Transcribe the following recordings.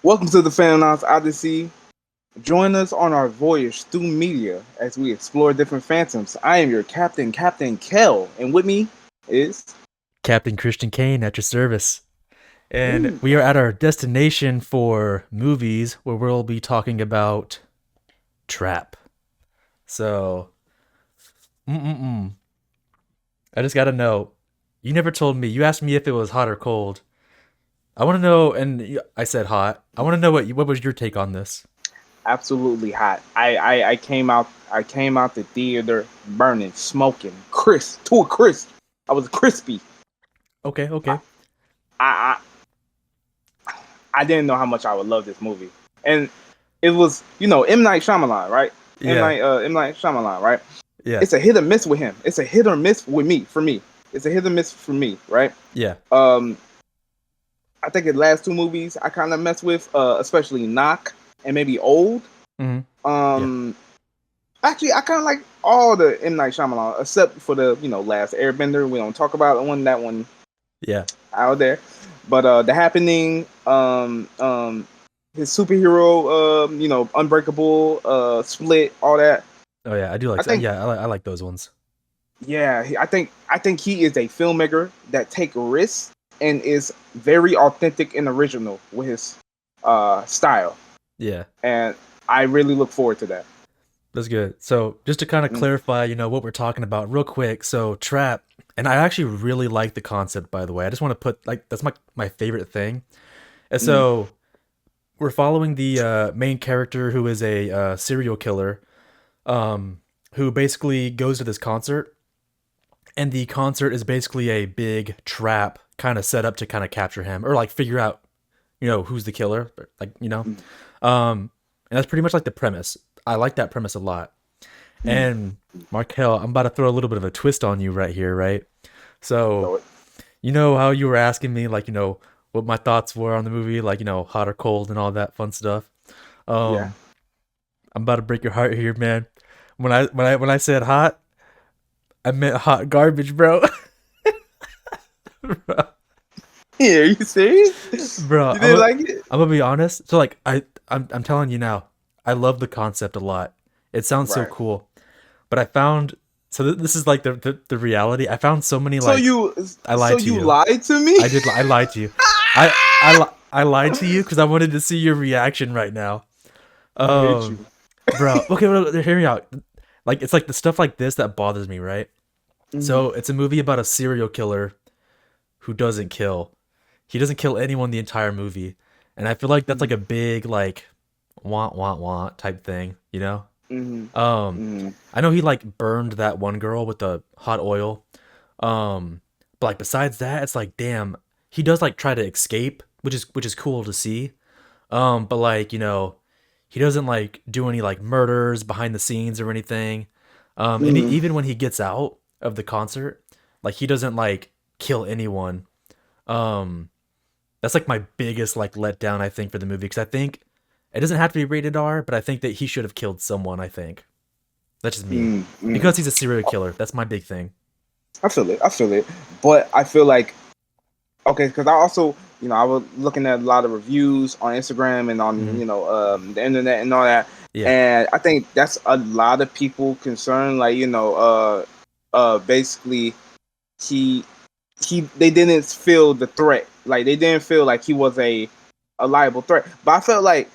Welcome to the Phantoms Odyssey. Join us on our voyage through media as we explore different phantoms. I am your captain, Captain Kel, and with me is Captain Christian Kane at your service. And Ooh. we are at our destination for movies where we'll be talking about Trap. So, mm-mm-mm. I just gotta know. You never told me. You asked me if it was hot or cold. I want to know, and I said hot. I want to know what was your take on this? absolutely hot. I came out the theater burning, smoking, crisp to a crisp. I was crispy. Okay, I okay. I I didn't know how much I would love this movie, and it was M Night Shyamalan, right? Yeah, M Night Shyamalan, right? yeah, It's a hit or miss with him. It's a hit or miss with me. For me, it's a hit or miss for me, right? yeah. Um, I think the last two movies I kind of mess with, especially Knock and maybe Old. Mm-hmm. Yeah, Um, Actually, I kind of like all the M Night Shyamalan except for the Last Airbender. We don't talk about that one yeah. out there, but The Happening, his superhero, Unbreakable, Split, all that. Oh yeah, I do I like. think, Yeah, I like those ones. yeah, I think he is a filmmaker that take risks and is very authentic and original with his style, Yeah. and I really look forward to that. That's good. So just to kind of Mm, clarify, what we're talking about real quick. So trap, and I actually really like the concept, by the way. I just want to put like that's my favorite thing. And mm, so we're following the main character who is a serial killer, who basically goes to this concert, and the concert is basically a big trap kind of set up to kind of capture him or like figure out who's the killer, mm, and that's pretty much like the premise. I like that premise a lot. mm. And Markel, I'm about to throw a little bit of a twist on you right here, right? So, So it, you know how you were asking me, like, what my thoughts were on the movie, like, hot or cold and all that fun stuff. yeah. Um, I'm about to break your heart here, man. When I said hot, I meant hot garbage, bro. bro, Yeah, are you serious? bro, You didn't like it? I'm gonna be honest. So, like, I'm telling you now, I love the concept a lot. It sounds so Right. cool. But I found this is like the reality. I found so many So like you, I so lied to you you. lied to me? I lied to you. I lied to you because I wanted to see your reaction right now. I hate Um, you. bro. Okay, well, hear me out. Like it's like the stuff like this that bothers me, right? Mhm, So it's a movie about a serial killer who doesn't kill. He doesn't kill anyone the entire movie, and I feel like that's like mhm, a big like want type thing, you know? mhm, Um, mhm, I know he like burned that one girl with the hot oil. But like besides that, it's like damn, he does like try to escape, which is cool to see. But like, he doesn't like do any like murders behind the scenes or anything. And mhm. even when he gets out of the concert, like he doesn't like kill anyone. Um, that's like my biggest like letdown I think for the movie because I think it doesn't have to be rated R, but I think that he should have killed someone, I think. That's just me. Mm, Because mm. he's a serial killer. That's my big thing. I feel it. I feel it. But I feel like okay, because I also, I was looking at a lot of reviews on Instagram and on, Hmm. the internet and all that, Yeah. and I think that's a lot of people concerned. Like, basically, he they didn't feel the threat. Like they didn't feel like he was a liable threat. But I felt like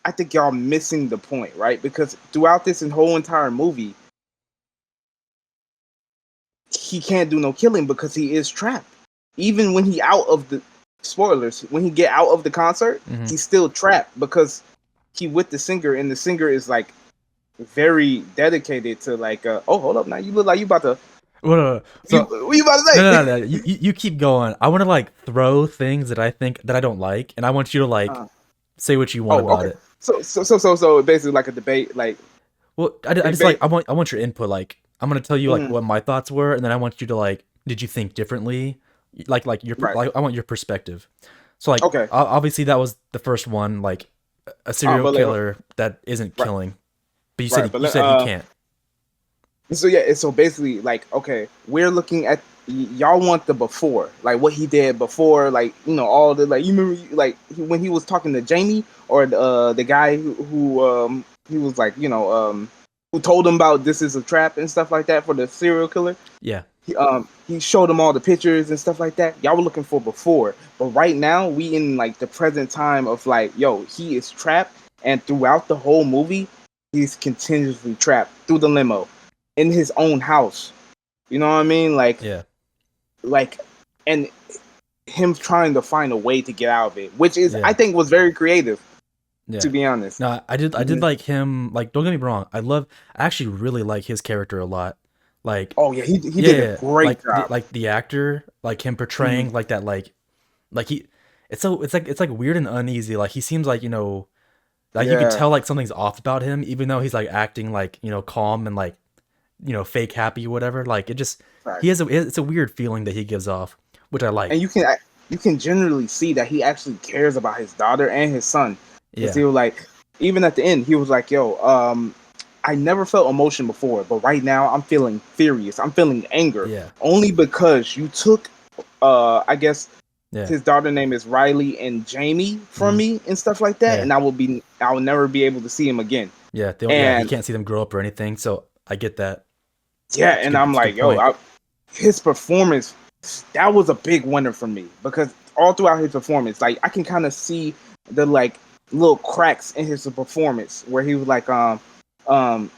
I think y'all missing the point, right? Because throughout this whole entire movie, he can't do no killing because he is trapped. Even when he out of the spoilers, when he get out of the concert, Hmm. he's still trapped because he with the singer, and the singer is like very dedicated to like. Oh, hold up, now you look like you about to. Well, no, no. You So what you about to no, no, say? no, no. You keep going. I want to like throw things that I think that I don't like, and I want you to like uh, say what you want oh, about okay. it. So basically like a debate, like Well, I just like debate. I want your input. Like I'm gonna tell you like Mm, what my thoughts were, and then I want you to like, did you think differently? Like right. like I want your perspective. So like Okay. obviously that was the first one, like a serial But like, killer that isn't right, killing. But right. you said he can't. So yeah, so basically, like, okay, we're looking at y'all want the before, like what he did before, like all the like you remember like when he was talking to Jamie or the guy who he was like who told him about this is a trap and stuff like that for the serial killer. Yeah. He showed him all the pictures and stuff like that. Y'all were looking for before, but right now we in like the present time of like, yo, he is trapped, and throughout the whole movie, he's continuously trapped through the limo, in his own house. You know what I mean? Yeah. Like, and him trying to find a way to get out of it, which is Yeah. I think was very creative. Yeah. To be honest, No, I did like him. Like, don't get me wrong. I actually really like his character a lot. Like, oh yeah, he did a great like job. the actor, like him portraying like that, like he. It's like weird and uneasy. Like he seems like like you could tell like something's off about him, even though he's like acting like calm and like fake happy or whatever. Like it just Right. it's a weird feeling that he gives off, which I like. And you can generally see that he actually cares about his daughter and his son. Because he was like, even at the end, he was like, yo, I never felt emotion before, but right now I'm feeling furious. I'm feeling anger. Yeah. Only because you took, I guess Yeah. his daughter name is Riley and Jamie from me and stuff like that. Yeah. And I will never be able to see him again. Yeah. You can't see them grow up or anything. So I get that. Yeah. And I'm like, yo, his performance, that was a big winner for me because all throughout his performance, like I can kind of see the like little cracks in his performance where he was like, I want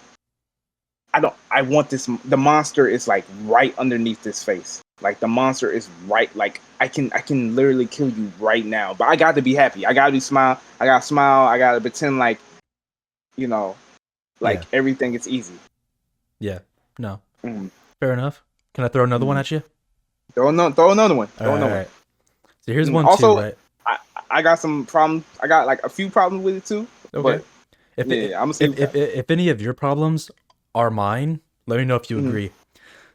this. The monster is like right underneath this face. Like the monster is right. Like I can literally kill you right now. But I got to be happy. I got to be smile. I got to smile. I got to pretend like, everything is easy. Yeah. No. Fair enough. Can I throw another one at you? Throw another one. All right. So here's one also, too, right? I got some problems. I got like a few problems with it too. Okay. But, I'm gonna say if any of your problems are mine, let me know if you agree.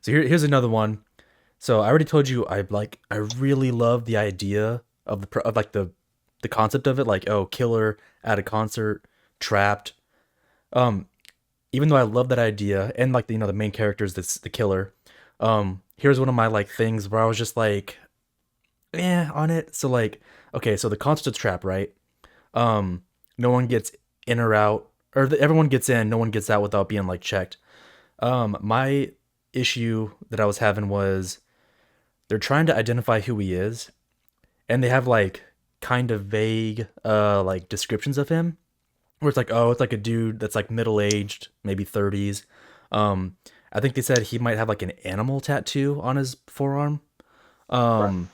So here's another one. So I already told you I really love the idea of the concept of it, like, oh, killer at a concert, trapped. Even though I love that idea and like the main character is the killer. Here's one of my like things where I was just like, on it. So like, okay, so the concept of trap, right? No one gets in or out, or everyone gets in, no one gets out without being like checked. My issue that I was having was they're trying to identify who he is, and they have like kind of vague like descriptions of him, where it's like, oh, it's like a dude that's like middle aged, maybe 30s. I think they said he might have like an animal tattoo on his forearm. Right.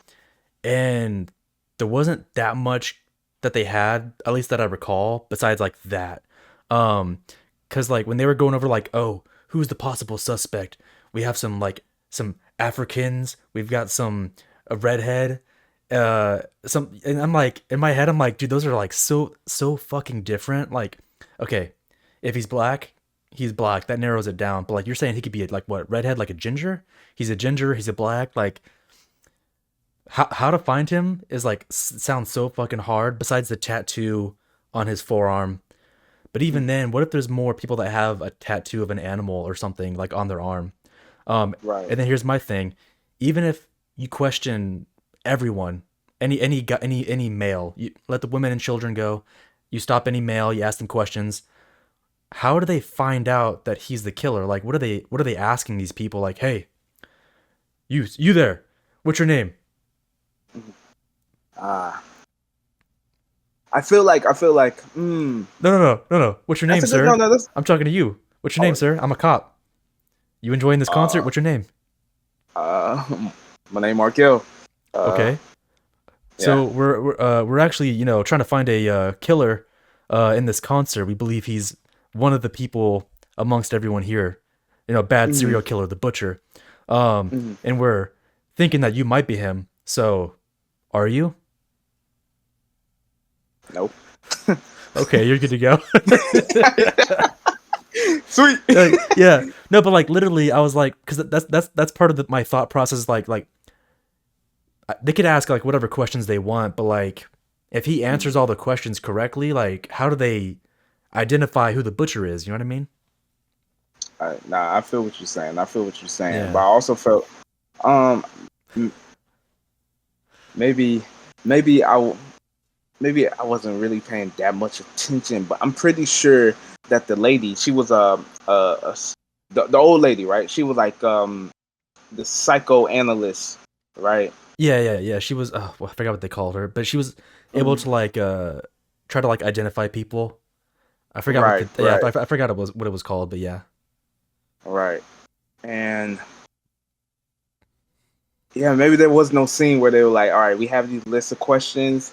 And there wasn't that much that they had, at least that I recall, besides like that. Cause like when they were going over like, oh, who's the possible suspect? We have some Africans, we've got a redhead, and I'm like, in my head, I'm like, dude, those are like so fucking different. Like, okay, if he's black, he's black. That narrows it down. But like you're saying he could be like what, redhead, like a ginger? He's a ginger, he's a black, like how to find him is like sounds so fucking hard besides the tattoo on his forearm. But even then, what if there's more people that have a tattoo of an animal or something like on their arm? Right. And then here's my thing. Even if you question everyone, any male, you let the women and children go, you stop any male, you ask them questions. How do they find out that he's the killer? Like what are they asking these people? Like, hey, you there, what's your name? I feel like No. What's your name, sir? No, I'm talking to you. What's your name, sir? I'm a cop. You enjoying this concert? What's your name? My name Markel. Okay. So we're actually trying to find a killer in this concert. We believe he's one of the people amongst everyone here. Bad serial killer, the butcher. And we're thinking that you might be him. So, are you? Nope. Okay, you're good to go. Sweet. Yeah. No, but like literally, I was like, because that's part of my thought process. Like they could ask like whatever questions they want, but like if he answers all the questions correctly, like how do they identify who the butcher is? You know what I mean? Nah, I feel what you're saying. Yeah. But I also felt Um, m- maybe, maybe maybe I wasn't really paying that much attention, but I'm pretty sure that the lady, she was the old lady, right? She was like the psychoanalyst, right? Yeah. She was. Oh, well, I forgot what they called her, but she was able Mhm. to like try to like identify people. I forgot what Right, the yeah. right, I forgot what it was called, but yeah. right. And yeah, maybe there was no scene where they were like, all right, we have these lists of questions.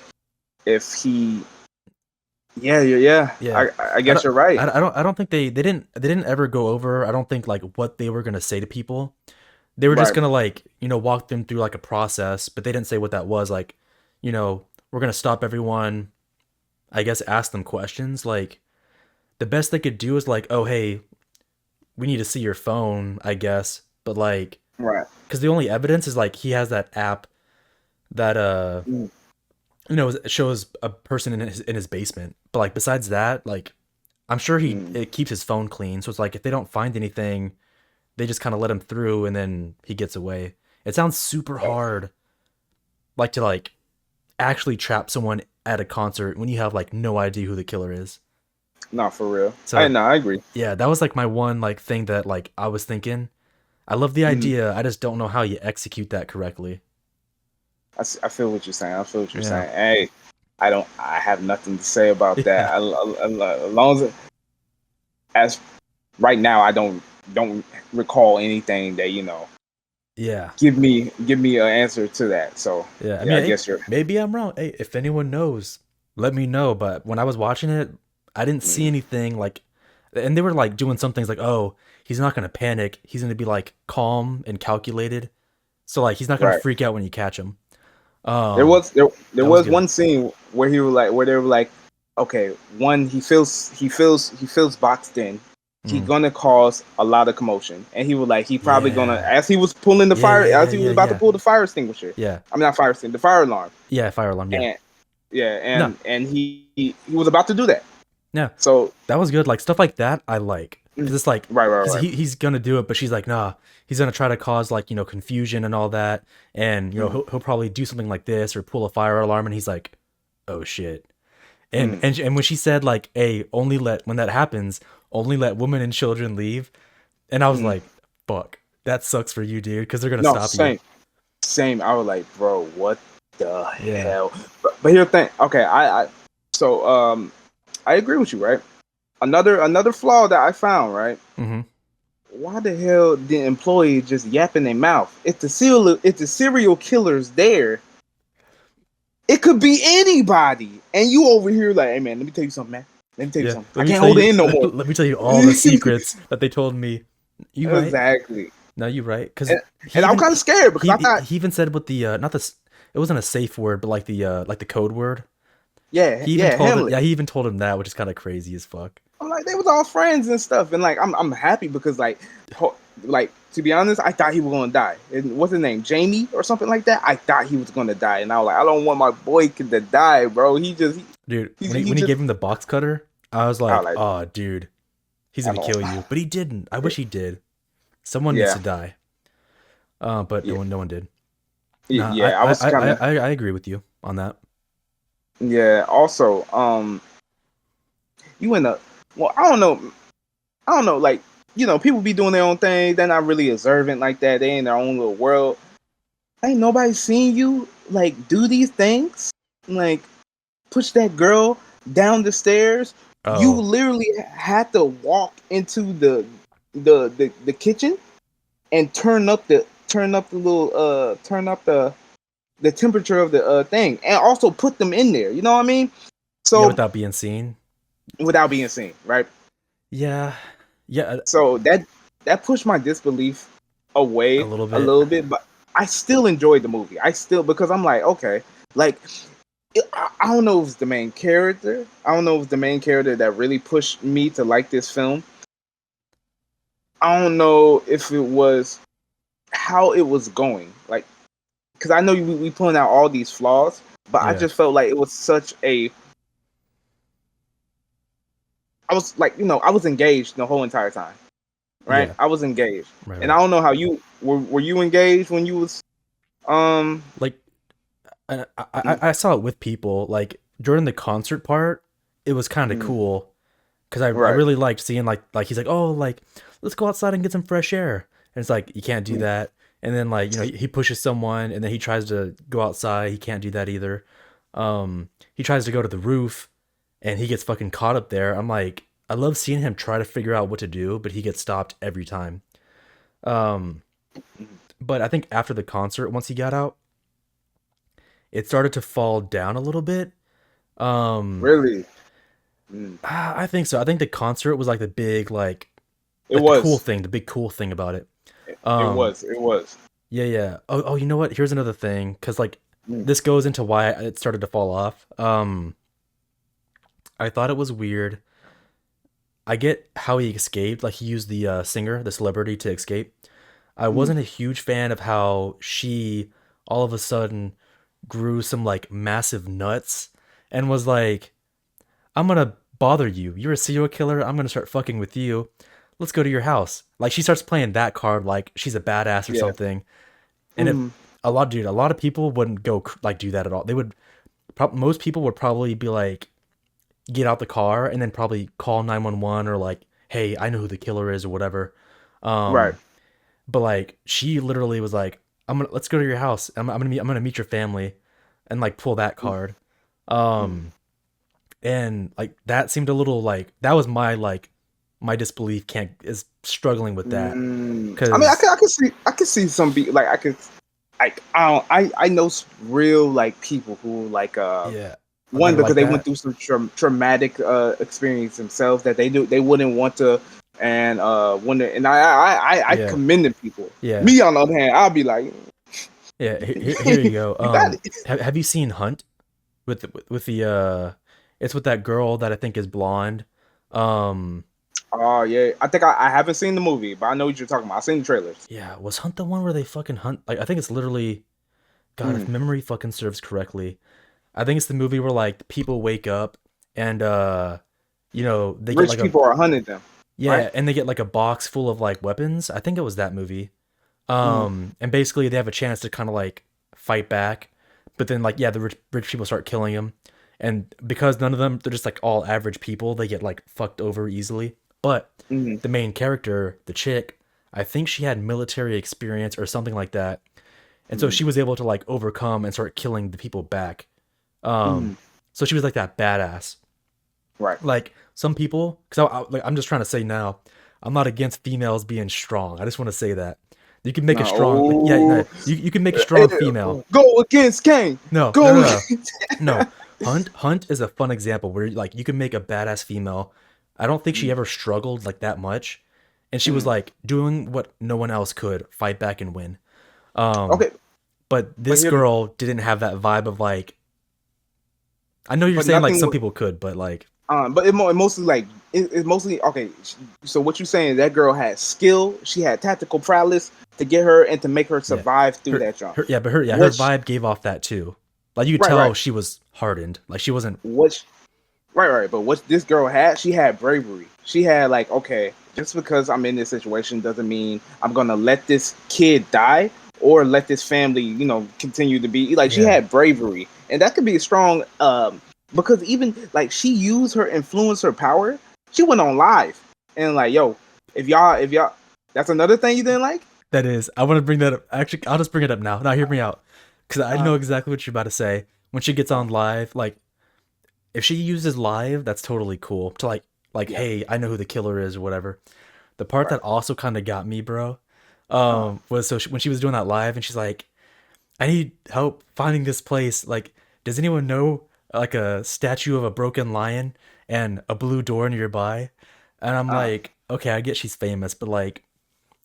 If he, yeah. Yeah, I guess you're right. I don't think they didn't ever go over. I don't think like what they were gonna say to people. They were just Right, gonna like walk them through like a process, but they didn't say what that was. Like, we're gonna stop everyone. I guess ask them questions. Like the best they could do is like, oh hey, we need to see your phone. I guess, but like, right. because the only evidence is like he has that app that Mm, it shows a person in his basement. But like besides that, like I'm sure mm. it keeps his phone clean. So it's like if they don't find anything, they just kind of let him through and then he gets away. It sounds super hard, like to like actually trap someone at a concert when you have like no idea who the killer is. Not for real. I So no, I agree. yeah, that was like my one like thing that like I was thinking. I love the Mhm. idea. I just don't know how you execute that correctly. I feel what you're saying. I feel what you're Yeah. saying. Hey, I don't. I have nothing to say about that. Yeah. As long as right now, I don't recall anything that Yeah. give me an answer to that. So Yeah. I yeah, mean, I hey, guess you're. maybe I'm wrong. Hey, if anyone knows, let me know. But when I was watching it, I didn't see Mm, anything like, and they were like doing some things like, oh, he's not gonna panic. He's gonna be like calm and calculated. So like he's not gonna right. freak out when you catch him. There Um, was there that was was good. one scene where he was like where they were like, okay, one he feels boxed in. He Mm. gonna cause a lot of commotion, and he was like he probably gonna Yeah. as he was pulling the fire as he was about to Yeah. pull the fire extinguisher. Yeah. I mean not fire extinguisher, the fire alarm, Yeah. Fire alarm. Yeah. and yeah, No. and he was about to do that. Yeah. So That was good. Like stuff like that, I like because it's like because right. he's gonna do it, but she's like, nah, he's gonna try to cause like confusion and all that, and Mm, he'll probably do something like this or pull a fire alarm, and he's like, oh shit, and mm. and when she said like, hey, only let when that happens, only let women and children leave, and I was Mm. like, fuck, that sucks for you, dude, because they're gonna No, stop you. same. I was like, bro, what the Yeah. hell? But here's the thing. Okay, so I agree with you, right? Another flaw that I found, right? Mm-hmm. Why the hell the employee just yap in their mouth? If the serial killer's there, it could be anybody. And you over here like, hey man, let me tell you something, man. Let me tell you Yeah. something. I Let me can't tell hold it you. in no more. Let me tell you all the secrets that they told me. You right? Exactly. No, you're right. Because And, he and I'm even kind of scared because I thought, he even said with the not the it wasn't a safe word, but like the code word. He even yeah, told it. Hamlet. Yeah, he even told him that, which is kind of crazy as fuck. I'm like, they was all friends and stuff, and like, I'm happy because like to be honest, I thought he was gonna die. And what's his name, Jamie or something like that? I thought he was gonna die, and I was like, I don't want my boy to die, bro. Dude, He when he just. gave him the box cutter, I was I was like, like, oh, dude, he's I gonna don't. kill you, but he didn't. I wish he did. Someone needs Yeah, to die. But yeah, no one did. No, yeah. I was kind of. I agree with you on that. Yeah. Also, you in a. Well, I don't know. I don't know. Like, people be doing their own thing. They're not really observant like that. They in their own little world. Ain't nobody seen you like do these things. Like, push that girl down the stairs. You Oh, literally had to walk into the kitchen and turn up the temperature of the thing, and also put them in there. You know what I mean? yeah, So without being seen. without being seen, right? Yeah, yeah, So that pushed my disbelief a away little a bit. little bit, but I still enjoyed the movie. I still because I'm like, okay, like I don't know if it's the main character. I don't know if it's the main character that really pushed me to like this film. I don't know if it was how it was going. Like, because I know we pulling out all these flaws, but I Yeah, just felt like it was such a. I was like, I was engaged the whole entire time, right? yeah, I was engaged, and I right. don't know how you. were you engaged when you was um Like I saw it with people. Like during the concert part, it was kind of mm, cool because I right. really liked seeing like he's like, oh, like let's go outside and get some fresh air, and it's like you can't do Mm, that. And then like he pushes someone, and then he tries to go outside. He can't do that either. He tries to go to the roof, and he gets fucking caught up there. I'm like, I love seeing him try to figure out what to do, but he gets stopped every time. Um, mm. but I think after the concert, once he got out, it started to fall down a little bit. Um, Really? Mm. I think so. I think the concert was like the big It like the cool was. thing, the big cool thing about it. It Um, was. It was. yeah, yeah. Oh, you know what? Here's another thing, because like Mm, this goes into why it started to fall off. I thought it was weird. I get how he escaped, like he used the singer, the celebrity to escape. I mm. wasn't a huge fan of how she all of a sudden grew some like massive nuts and was like, I'm gonna bother you. You're a serial killer. I'm gonna start fucking with you. Let's go to your house. Like she starts playing that card like she's a badass or Yeah. something. And if Mm, a lot of people wouldn't go like do that at all. They would most people would probably be like get out the car and then probably call 911 or like, hey, I know who the killer is or whatever. right. Um, but like she literally was like, let's go to your house. I'm gonna meet your family, and like pull that Mm, card. mm, Um, and like that seemed a little like that was my disbelief can't is struggling with that I mean, because I could see some be like I could like I know real like people who like yeah, that one are because like they went that. through some traumatic experience themselves that they wouldn't want to and and I Yeah, commend the people. yeah, Me on the other hand, I'll be like, yeah. Here you go. you got it. Have you seen Hunt with the it's with that girl that I think is blonde. Um, Oh yeah, I think I haven't seen the movie, but I know what you're talking about. I've seen the trailers. yeah, was Hunt the one where they fucking hunt? Like I think it's literally God, if Mm. memory fucking serves correctly, I think it's the movie where like people wake up and they get Rich like a people are hunting them, right? yeah, and they get like a box full of like weapons. I think it was that movie. Mm. And basically they have a chance to kind of like fight back, but then like yeah, the rich people start killing them, and because none of them they're just like all average people, they get like fucked over easily. But Mm. the main character, the chick, I think she had military experience or something like that, and so Mm. she was able to like overcome and start killing the people back. Mm. So she was like that badass. Right. Like some people, because like, I'm just trying to say now, I'm not against females being strong. I just want to say that you can make a strong, like, yeah, No. no, you can make a Eh, strong female. Go against Kane. No, no, no, Go. no, no. Hunt is a fun example where like you can make a badass female. I don't think she Mm. ever struggled like that much, and she was Mm. like doing what no one else could, fight back and win. Um, Okay, but but this here, girl didn't have that vibe of like. I know you're but saying like nothing. some people could, but like But it mostly like it mostly okay. So what you saying? That girl had skill. She had tactical prowess to get her and to make her yeah, survive through her that jump. her yeah, but her What? vibe gave off that too. Like you could Right, tell right. she was hardened. Like she wasn't. What? Right, right. But what this girl had, she had bravery. She had like, okay, just because I'm in this situation doesn't mean I'm gonna let this kid die or let this family, continue to be like. She Yeah, had bravery, and that could be a strong. Because even like she used her influence, her power. She went on live and like, yo, if y'all, that's another thing you didn't like. that is. I want to bring that up. Actually, I'll just bring it up now. Now, hear me out, because I Uh, know exactly what you're about to say. When she gets uh, on live, like if she uses live, that's totally cool. To like, yeah, hey, I know who the killer is or whatever. The part right. that also kind of got me, bro, Uh, was when she was doing that live and she's like, I need help finding this place. Like, does anyone know like a statue of a broken lion and a blue door nearby? And I'm uh, like, okay, I get she's famous, but like,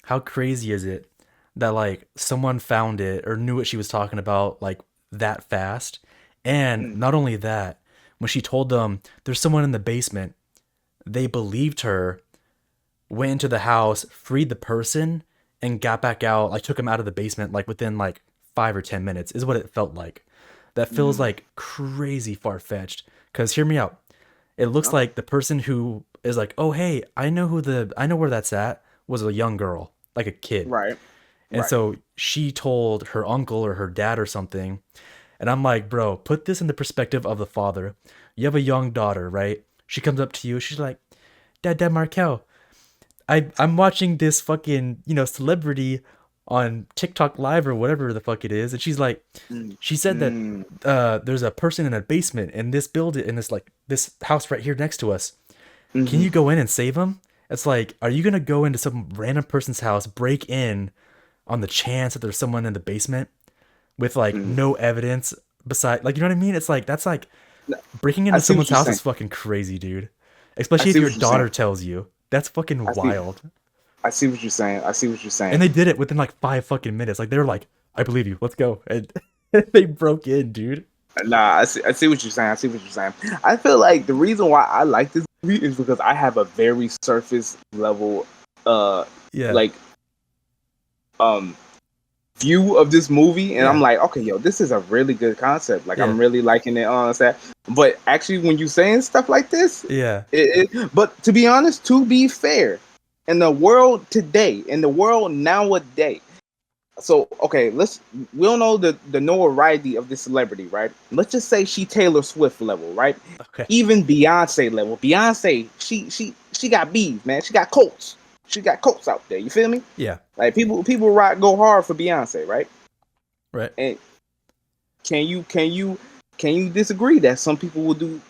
how crazy is it that like someone found it or knew what she was talking about like that fast? And mm, not only that, when she told them there's someone in the basement, they believed her, went into the house, freed the person, and got back out, like took him out of the basement like within like 5 or 10 minutes, is what it felt like. That feels mm, like crazy far fetched. Cause hear me out. It looks okay. like the person who is like, oh hey, I know where that's at, was a young girl, like a kid. Right. And Right. so she told her uncle or her dad or something. And I'm like, bro, put this in the perspective of the father. You have a young daughter, right? She comes up to you. She's like, Dad Markel, I'm watching this fucking, celebrity on TikTok live or whatever the fuck it is. And she's like, Mm. she said that Mm. there's a person in a basement in this building, in this house right here next to us. Can Mm-hmm. you go in and save him? It's like, are you gonna go into some random person's house, break in on the chance that there's someone in the basement with like Mm. no evidence beside, like, you know what I mean? It's like, that's like breaking I into see what someone's you're house saying. is fucking crazy, dude. I Especially if see your what you're saying. daughter tells you. That's fucking I see. wild. I see what you're saying. I see what you're And saying. they did it within like 5 fucking minutes. Like they were like, I believe you, let's go. And they broke in, dude. Nah, I see. I see what you're saying. I see what you're saying. I feel like the reason why I like this movie is because I have a very surface level, uh, Yeah. like, um, view of this movie, and I'm Yeah. like, okay, yo, this is a really good concept. Like, Yeah. I'm really liking it on that. But actually, when you saying stuff like this, Yeah. but to be honest, to be fair, in the world today, in the world nowadays, so okay, we don't know the notoriety of this celebrity, right? Let's just say she Taylor Swift level, right? Okay. Even Beyonce level. Beyonce, she got beef, man. She got Colts. She got Colts out there. You feel me? Yeah. Like people rock go hard for Beyonce, right? Right. And can you disagree that some people will do?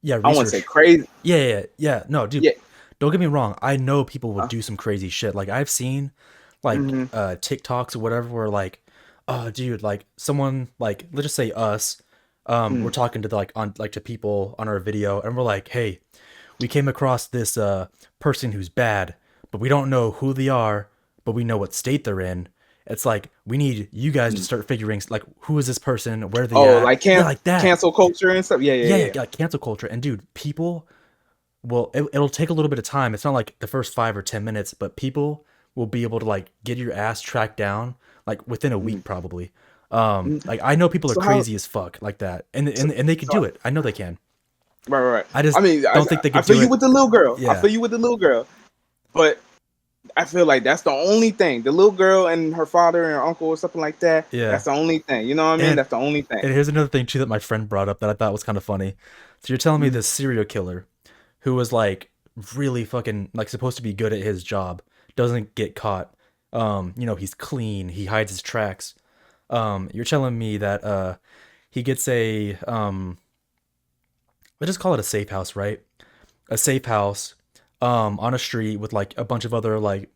Yeah. I want to say Research. crazy. Yeah. No, dude. Yeah. Don't get me wrong. I know people would Uh, do some crazy shit. Like I've seen like mm-hmm, TikToks or whatever where like, oh dude, like someone like, let's just say us, we're talking to like on like to people on our video and we're like, hey, we came across this person who's bad, but we don't know who they are, but we know what state they're in. It's like we need you guys to start figuring like who is this person, where are they oh, at? like Yeah, like that. cancel culture and stuff. Yeah, yeah, Yeah, yeah. like cancel culture. And dude, people will it'll take a little bit of time. It's not like the first 5 or 10 minutes, but people will be able to like get your ass tracked down like within a week probably. Mm. Like I know people are So how? crazy as fuck like that, and So, and they can so do it. I know they can. right. I I just mean, don't think they I could feel do you it. with the little girl. I Yeah, feel you with the little girl, but I feel like that's the only thing. The little girl and her father and her uncle or something like that. yeah. That's the only thing. You know what I mean? And That's the only thing. and here's another thing too that my friend brought up that I thought was kind of funny. So you're telling me Mm, this serial killer who was like really fucking like supposed to be good at his job doesn't get caught. He's clean. He hides his tracks. You're telling me that he gets a let's just call it a safe house, right? A safe house on a street with like a bunch of other like,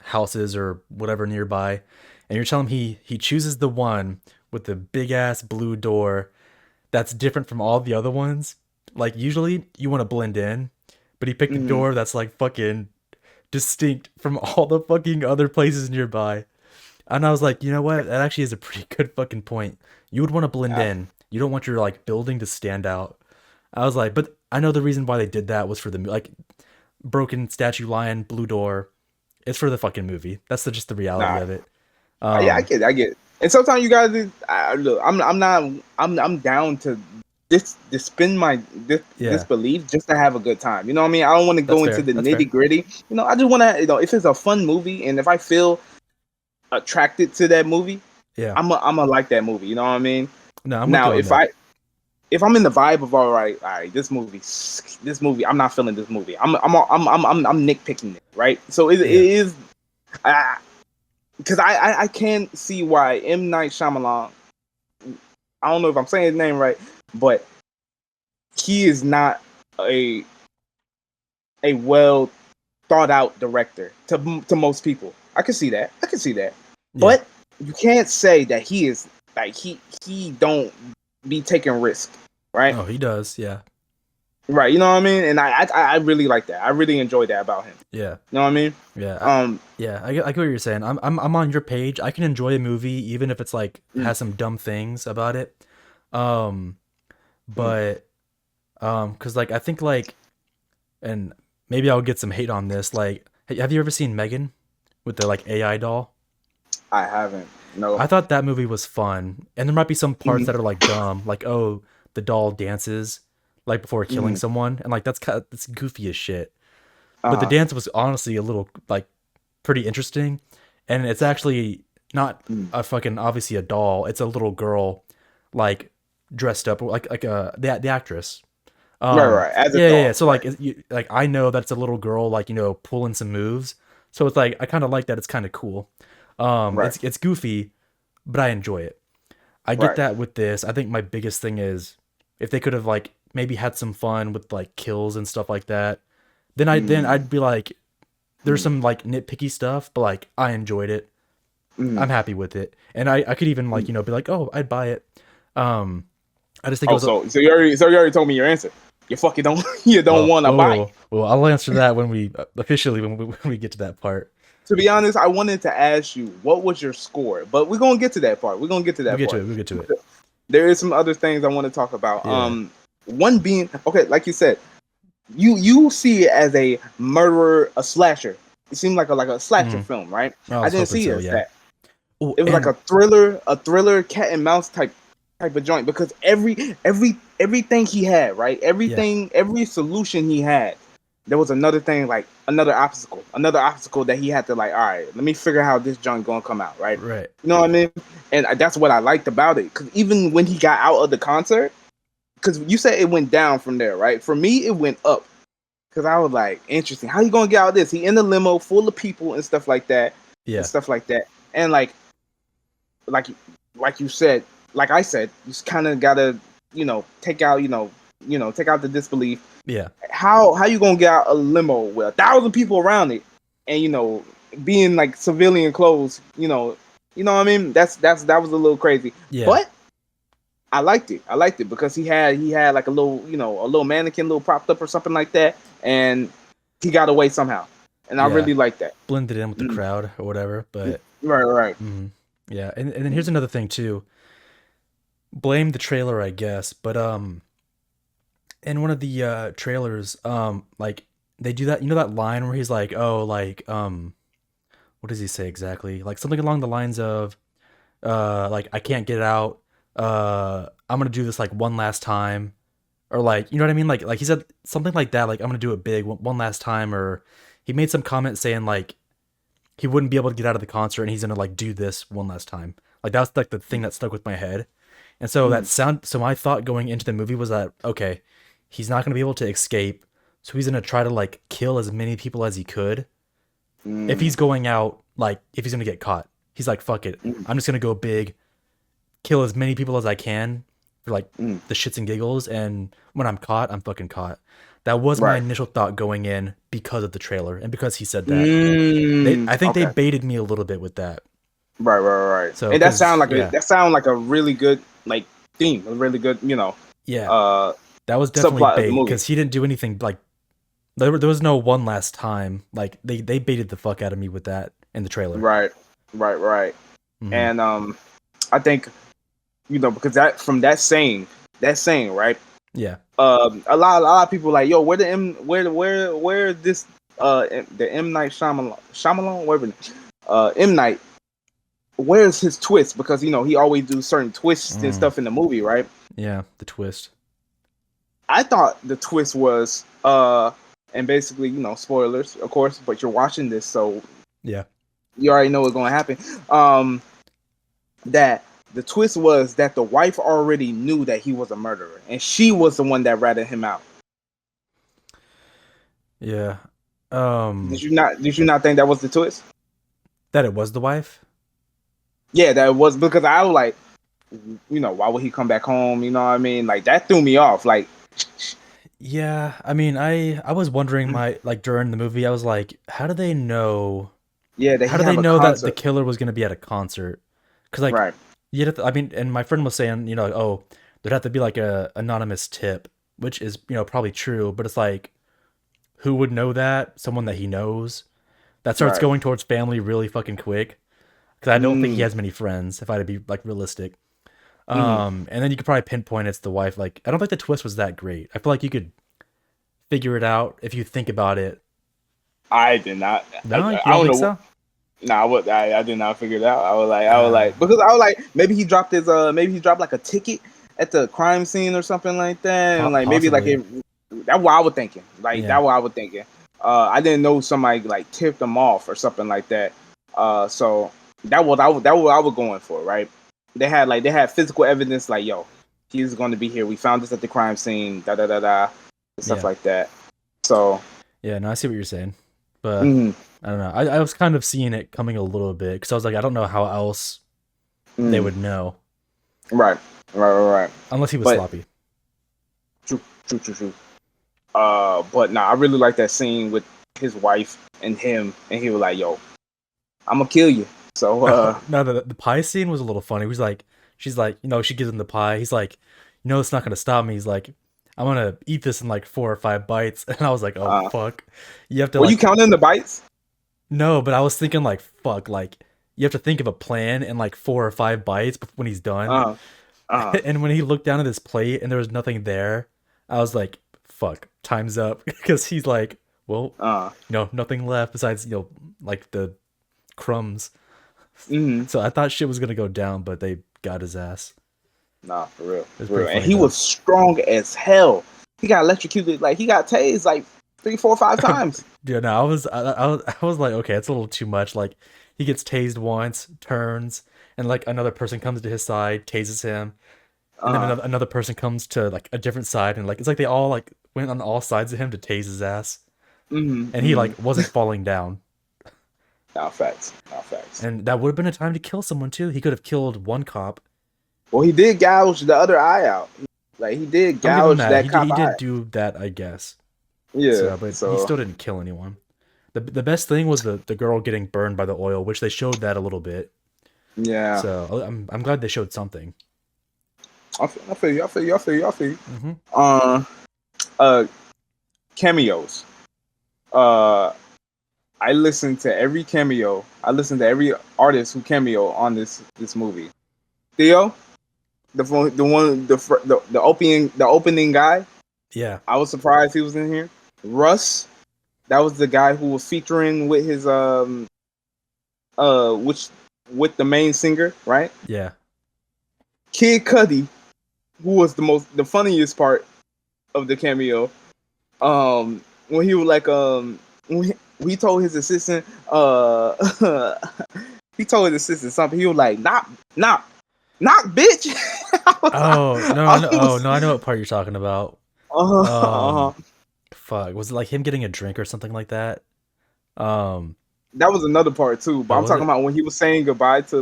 houses or whatever nearby. And you're telling me he chooses the one with the big ass blue door that's different from all the other ones. Like usually you want to blend in, but he picked a mm, door that's like fucking distinct from all the fucking other places nearby. And I was like, you know what? That actually is a pretty good fucking point. You would want to blend I, in. You don't want your like building to stand out. I was like, but I know the reason why they did that was for the like broken statue lion, blue door. It's for the fucking movie. That's just the reality nah. of it. Yeah, I Um, get it. I get it. And sometimes you guys, look, I'm not, I'm down to spin my yeah, disbelief just to have a good time. You know what I mean? I don't want to that's go into fair. the That's fair. nitty gritty. I just want to, if it's a fun movie and if I feel attracted to that movie, Yeah. I'm gonna like that movie. You know what I mean? No, I'm with Now, you on that. if I'm in the vibe of all right, this movie, I'm not feeling this movie. I'm nitpicking it, right? So it Yeah. is, because I can't see why M Night Shyamalan. I don't know if I'm saying his name right, but he is not a well thought out director to most people. I can see that. I can see that. Yeah. But you can't say that he is like he don't be taking risk, right? Oh, he does. Yeah. Right. You know what I mean? And I really like that. I really enjoy that about him. Yeah. You know what I mean? Yeah. Um. I get what you're saying. I'm on your page. I can enjoy a movie even if it's like mm, has some dumb things about it. Um, mm, but cuz like I think like and maybe I'll get some hate on this. Like have you ever seen Megan with the like AI doll? I haven't. No. I thought that movie was fun. And there might be some parts Mm, that are like dumb, like oh, the doll dances like before killing mm, someone and like that's goofy as shit. But the uh. dance was honestly a little like pretty interesting, and it's actually not a fucking obviously a doll. It's a little girl, like dressed up like the actress. Right. As a Yeah. doll, So right? like like I know that's a little girl, like pulling some moves. So it's like I kind of like that. It's kind of cool. Right. It's goofy, but I enjoy it. I get Right. that with this. I think my biggest thing is if they could have like maybe had some fun with like kills and stuff like that. Then Mm, I'd be like, there's mm, some like nitpicky stuff, but like I enjoyed it. mm, I'm happy with it, and I could even like mm. be like, oh, I'd buy it. Um, I just think it Oh, was a so you already told me your answer. You fucking don't you don't oh want to buy it. oh well. I'll answer that when we officially when we get to that part. To be honest, I wanted to ask you what was your score, but we're gonna get to that part. We're gonna get to We'll that get to part. it. We'll get to it. There is some other things I want to talk about. Yeah. One being okay, like you said, you see it as a murderer, a slasher. It seemed like a slasher Mm, film, right? I I was didn't hoping see it so. as Yeah. that. Oh, It was like and a thriller, cat and mouse type of joint because everything he had, right? yeah, Every solution he had, there was another thing, like another obstacle that he had to like. All right, let me figure out how this joint gonna come out, right? right. You know what I mean? And that's what I liked about it. Because even when he got out of the concert, because you said it went down from there, right? For me, it went up. Because I was like, interesting. How you gonna get out of this? He in the limo full of people and stuff like that, and Yeah, stuff like that. And like like you said, like I said, you just kind of gotta, take out, take out the disbelief. yeah, How you gonna get out a limo with 1,000 people around it, and being like civilian clothes, what I mean? That was a little crazy, yeah, but I liked it. I liked it because he had like a little mannequin, little propped up or something like that, and he got away somehow, and I yeah. really liked that. Blended in with the Mm. crowd or whatever. But Right. yeah, and then here's another thing too. Blame the trailer, I guess, but in one of the trailers, like they do that. You know that line where he's like, "Oh, like what does he say exactly? Like something along the lines of, like I can't get out. I'm gonna do this like one last time." Or like, you know what I mean? Like he said something like that, like I'm gonna do it big one last time, or he made some comment saying like he wouldn't be able to get out of the concert and he's gonna like do this one last time. Like that's like the thing that stuck with my head. And so Mm, so my thought going into the movie was that okay, he's not gonna be able to escape, so he's gonna try to like kill as many people as he could. If mm, he's going out, like if he's gonna get caught, he's like, fuck it. mm, I'm just gonna go big, kill as many people as I can for like mm. the shits and giggles, and when I'm caught, I'm fucking caught. That was my Right. initial thought going in because of the trailer and because he said that. I think they Okay. baited me a little bit with that. Right. So, And that cause sound like a yeah, that sound like a really good like theme, a really good, yeah, uh that was definitely subplot of the bait movie. because he didn't do anything like there was no one last time. Like they baited the fuck out of me with that in the trailer. Right. Hmm. And I think because that from that saying, right? Yeah, A lot of people like, yo, where this the M Night Shyamalan, whatever, M Night, where's his twist? Because he always do certain twists and mm, stuff in the movie, right? yeah, the twist. I thought the twist was and basically, spoilers, of course, but you're watching this, so Yeah, you already know what's going to happen. That the twist was that the wife already knew that he was a murderer, and she was the one that ratted him out. yeah. Did you not? Did you not think that was the twist? That it was the wife. Yeah, that was because I was like, why would he come back home? You know what I mean? Like that threw me off. Like, Yeah, I mean, I was wondering my like during the movie, I was like, how do they know? yeah, that How he do they have a know that the concert, killer was gonna be at a concert? Because like right? you have to, I mean, and my friend was saying, like, oh, there'd have to be like a anonymous tip, which is probably true, but it's like, who would know that? Someone that he knows that starts Right. going towards family really fucking quick. Because I don't think he Mm, has many friends. If I had to be like realistic, mm. and then you could probably pinpoint it's the wife. Like, I don't think the twist was that great. I feel like you could figure it out if you think about it. I did not. No, you I don't don't think know. so? Nah, I did not figure it out. I was Uh, like, because I was like, maybe he dropped like a ticket at the crime scene or something like that, and like maybe like Possibly. it. That's what I was thinking. Like Yeah. that's what I was thinking. I didn't know somebody like tipped them off or something like that. So that what I was going for, right? They had physical evidence, like, yo, he's going to be here. We found this at the crime scene, da da da da, stuff Yeah. like that. So, Yeah, no, I see what you're saying. But mhm, I don't know. I was kind of seeing it coming a little bit because I was like, I don't know how else they mhm. would know Right, right. unless he was But sloppy. true. But nah, I really like that scene with his wife and him, and he was like, "Yo, I'm gonna kill you." So, No, the pie scene was a little funny. He was like, she's like, she gives him the pie. He's like, it's not gonna stop me. He's like, I'm gonna eat this in like 4 or 5 bites. And I was like, oh uh, fuck. You have to were you like, counting the bites? no, but I was thinking like, fuck, like you have to think of a plan in like 4 or 5 bites when he's done. Uh, uh, And when he looked down at his plate and there was nothing there, I was like, fuck, time's up. Because he's like, well, uh. nothing left besides, like the crumbs. Mm-hmm. So I thought shit was gonna go down, but they got his ass. Nah, for real, It was for real. pretty And funny he though. was strong as hell. He got electrocuted, like he got tased like 3, 4, 5 times. Yeah, no, I was like, okay, it's a little too much. Like he gets tased once, turns, and like another person comes to his side, tases him, and then Uh, another person comes to like a different side, and like it's like they all like went on all sides of him to tase his ass, and he mm-hmm. like wasn't falling down. Nah, facts, nah, facts. And that would have been a time to kill someone too. He could have killed one cop. Well, he did gouge the other eye out. Like he did I'll give him gouge that. that He cop did eye. do that, I guess. Yeah. So, but he So still didn't kill anyone. The best thing was the girl getting burned by the oil, which they showed that a little bit. yeah, So I'm glad they showed something. I feel you. I feel you. I feel you. I feel you. Hmm. Uh, uh, cameos. Uh, I listened to every cameo. I listened to every artist who cameo on this movie. Theo, the opening guy. Yeah, I was surprised he was in here. Russ, that was the guy who was featuring with his which with the main singer, right? yeah. Kid Cudi, who was the funniest part of the cameo. When he was like when he told his assistant he told his assistant something. He was like, knock, bitch. I was, Oh no, I no, oh was, no, I know what part you're talking about. uh-huh. Um, fuck, was it like him getting a drink or something like that? Um, That was another part too. But oh, I'm was talking it? about when he was saying goodbye to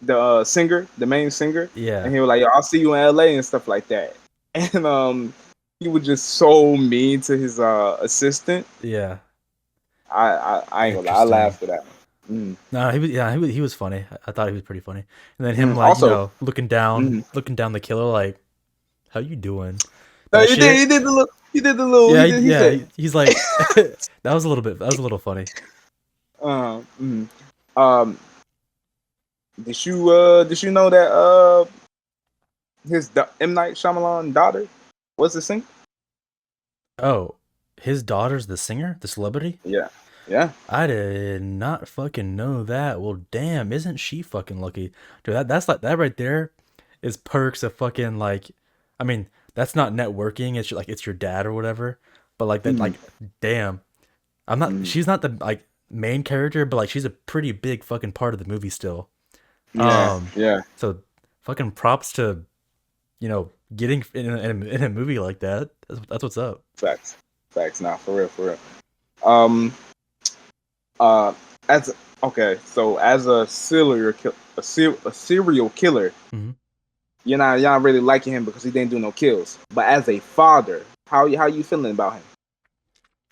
the singer, the main singer, and Yeah, he was like, "Yo, I'll see you in LA" and stuff like that. And he was just so mean to his assistant. yeah. I ain't gonna lie, I Interesting. laughed at that. Mm. No, he was funny. I thought he was pretty funny. And then him Mm. like Also, mm. looking down the killer like, how you doing? No, That he did. shit. Yeah, He yeah. said, He's like, that was a little bit. That was a little funny. mm. um, did you know that M Night Shyamalan daughter was the singer? Oh, his daughter's the singer, the celebrity. Yeah, yeah. I did not fucking know that. Well, damn, isn't she fucking lucky, dude? That's like that right there is perks of fucking like. I mean, that's not networking. It's like it's your dad or whatever. But like that, Mm, like, damn. I'm not. mm. She's not the like main character, but like she's a pretty big fucking part of the movie still. Yeah, yeah. So fucking props to getting in a movie like that. That's what's up. Facts, facts. Now, for real, for real. Um, uh, as okay, so as a serial killer, Hmm. you're not really liking him because he didn't do no kills. But as a father, how you feeling about him?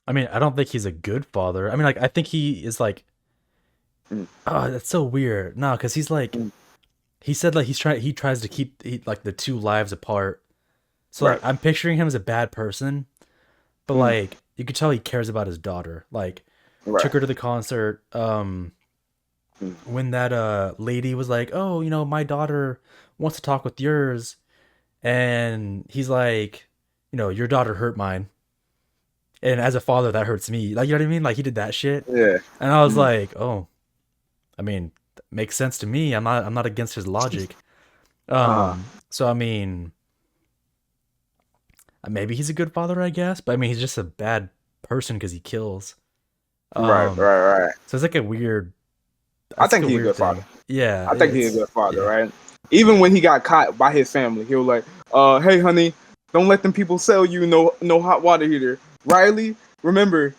I mean, I don't think he's a good father. I mean, like I think he is like, Mm, oh, that's so weird. No, because he's like, mm, he said like he tries to keep like the two lives apart. So like right. I'm picturing him as a bad person, but Mm, like you could tell he cares about his daughter. Like took right. her to the concert. Mm, When that lady was like, "Oh, my daughter wants to talk with yours," and he's like, "Your daughter hurt mine," and as a father, that hurts me. Like, you know what I mean? Like he did that shit, yeah. and I was Mm, like, "Oh, I mean, makes sense to me. I'm not against his logic." uh, So I mean, maybe he's a good father, I guess, but I mean, he's just a bad person because he kills. Right, Um, right, right. so it's like a weird. I That's like think a he's a weird good father. thing. Yeah, I think he's a good father, yeah. right? Even when he got caught by his family, he was like, hey honey, don't let them people sell you no hot water heater. Riley, remember,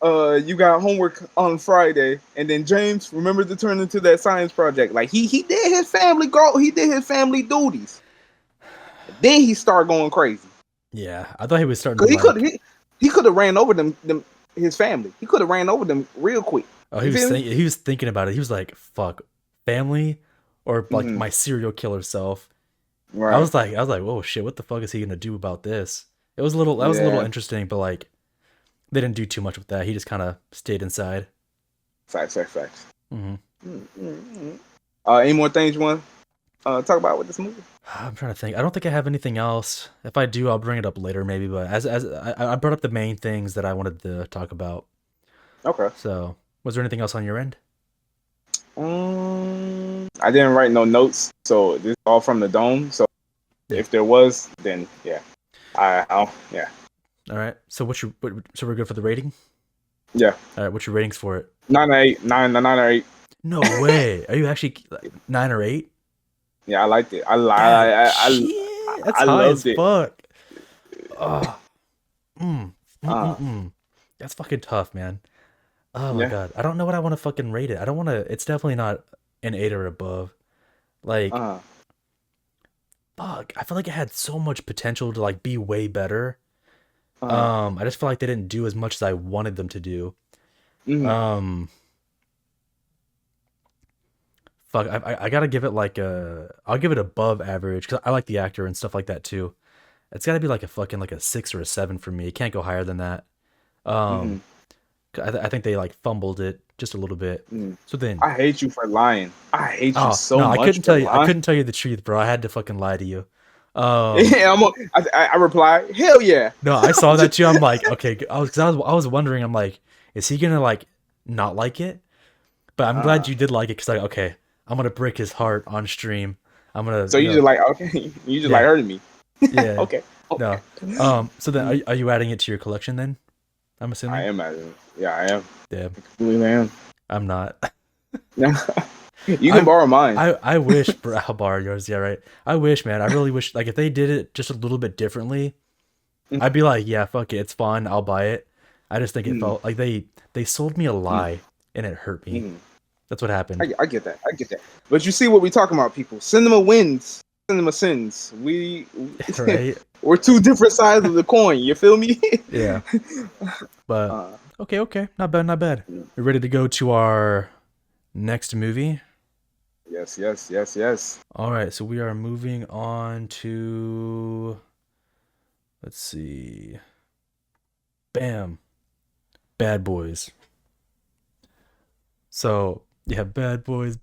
you got homework on Friday, and then James, remember to turn into that science project. Like he did his family he did his family duties. Then he started going crazy. Yeah, I thought he was starting to Cause like. he could have ran over them his family. He could have ran over them real quick. Oh, You feel me? he was thinking about it. He was like, "Fuck, family, or like Mm-hmm. my serial killer self." Right. I was like, "Whoa, shit! What the fuck is he gonna do about this?" It was a little, that was a little Yeah. interesting, but like, they didn't do too much with that. He just kind of stayed inside. Facts. Hmm. Mm-hmm. Any more things you want to talk about with this movie? I'm trying to think. I don't think I have anything else. If I do, I'll bring it up later, maybe. But as I brought up the main things that I wanted to talk about. Okay. So, was there anything else on your end? I didn't write no notes, so this is all from the dome. So Yeah. if there was, then yeah, yeah, All right. So so we're good for the rating. yeah. All right. What's your ratings for it? 9 or 8, 9 or 8. No way. Are you actually like, 9 or 8? Yeah, I liked it. That shit. That's I high as loved it. fuck. Oh. Mm. Uh, Mm. That's fucking tough, man. Oh my yeah. god. I don't know what I want to fucking rate it. I don't want to. It's definitely not an 8 or above. Like, Uh, fuck. I feel like it had so much potential to like be way better. uh, I just feel like they didn't do as much as I wanted them to do. mm, Um, fuck. I gotta give it like I'll give it above average because I like the actor and stuff like that too. It's got to be like a fucking like a 6 or a 7 for me. It can't go higher than that. mm, Um, I think they like fumbled it just a little bit. mm. So then, I hate you for lying. I hate you oh so no, I much couldn't for tell you. I lying. couldn't tell you the truth, bro. I had to fucking lie to you. Um, Yeah, I reply, hell yeah. no, I saw that too. I'm like, okay, I was wondering. I'm like, is he gonna like not like it? But I'm glad uh, you did like it because like, okay, I'm gonna break his heart on stream. I'm gonna, so you just like okay, you just like yeah, hurting me. yeah, Okay, okay. no. So then, are you adding it to your collection then? I'm I assuming. am at it. Yeah, I am. Yeah, Completely am. I'm not. You can I borrow mine. I wish, bro, I'll borrow yours. Yeah, right. I wish, man. I really wish. Like, if they did it just a little bit differently, I'd be like, yeah, fuck it, it's fun. I'll buy it. I just think it Mm, felt like they sold me a mm, lie, and it hurt me. mm. That's what happened. I get that. I get that. But you see what we talking about, people. Cinema wins. Cinema sins. Right? We're two different sides of the coin. You feel me? Yeah. But uh, okay. Not bad, not bad. We ready to go to our next movie? yes. All right, so we are moving on to, let's see. Bam. Bad Boys. So, yeah, Bad Boys.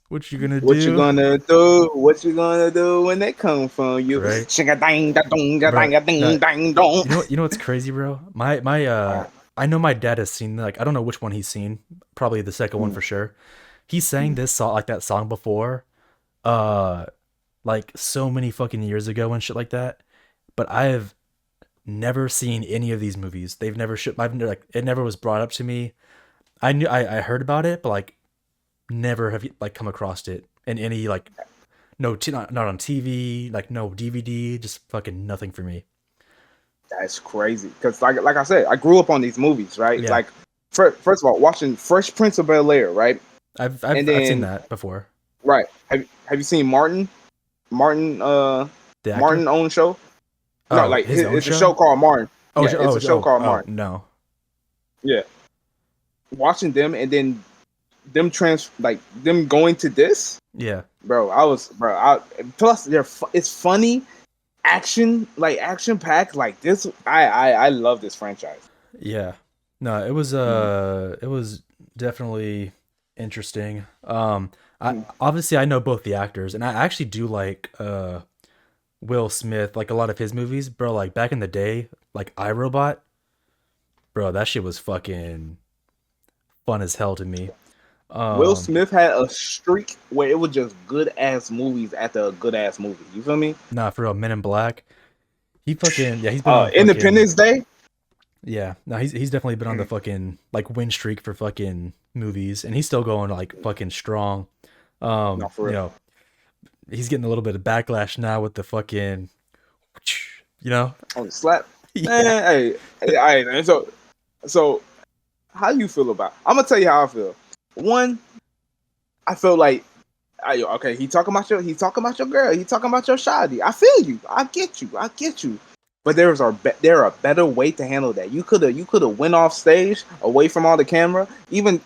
What you gonna What you do? gonna do? What you gonna do when they come from you? Right? Shing a dang da dong da Bro, dang a ding no, dang dong. you know what's crazy, bro? Uh, I know my dad has seen, like, I don't know which one he's seen. Probably the second one mm, for sure. He sang mm. this song, like that song before, uh, like so many fucking years ago and shit like that. But I have never seen any of these movies. They've never I've never, like, it never was brought up to me. I heard about it, but like never have like come across it in any like not on TV, like no DVD, just fucking nothing for me. That's crazy. Cause like I said, I grew up on these movies, right? Yeah, Like first of all, watching Fresh Prince of Bel Air, right? And I've seen then that before. right, have you seen Martin? Martin The actor? Martin own show? No, Oh, like his own it's a show show? called Martin. Oh, Yeah, it's a show called Martin. no. Yeah, watching them and then them going to this, Yeah, bro. I plus it's funny, action packed like this. I love this franchise. yeah. No, Mm, it was definitely interesting. I mm. obviously I know both the actors, and I actually do like Will Smith, like a lot of his movies, bro. Like back in the day, like iRobot, bro, that shit was fucking fun as hell to me. Will Um, Smith had a streak where it was just good ass movies after a good ass movie. You feel me? Nah, for real, Men in Black. He fucking, yeah, he's been on fucking, Independence Day. Yeah, no, he's definitely been on the fucking like win streak for fucking movies, and he's still going like fucking strong. No, for You real. know, he's getting a little bit of backlash now with the fucking, you know, On the slap, man. yeah, Hey, all right, man. So how you feel about? I'm gonna tell you how I feel. One, I feel like, okay, he talking about your girl, he talking about your shawty. I feel you. I get you. I get you. But there a better way to handle that. You could have went off stage away from all the camera. Even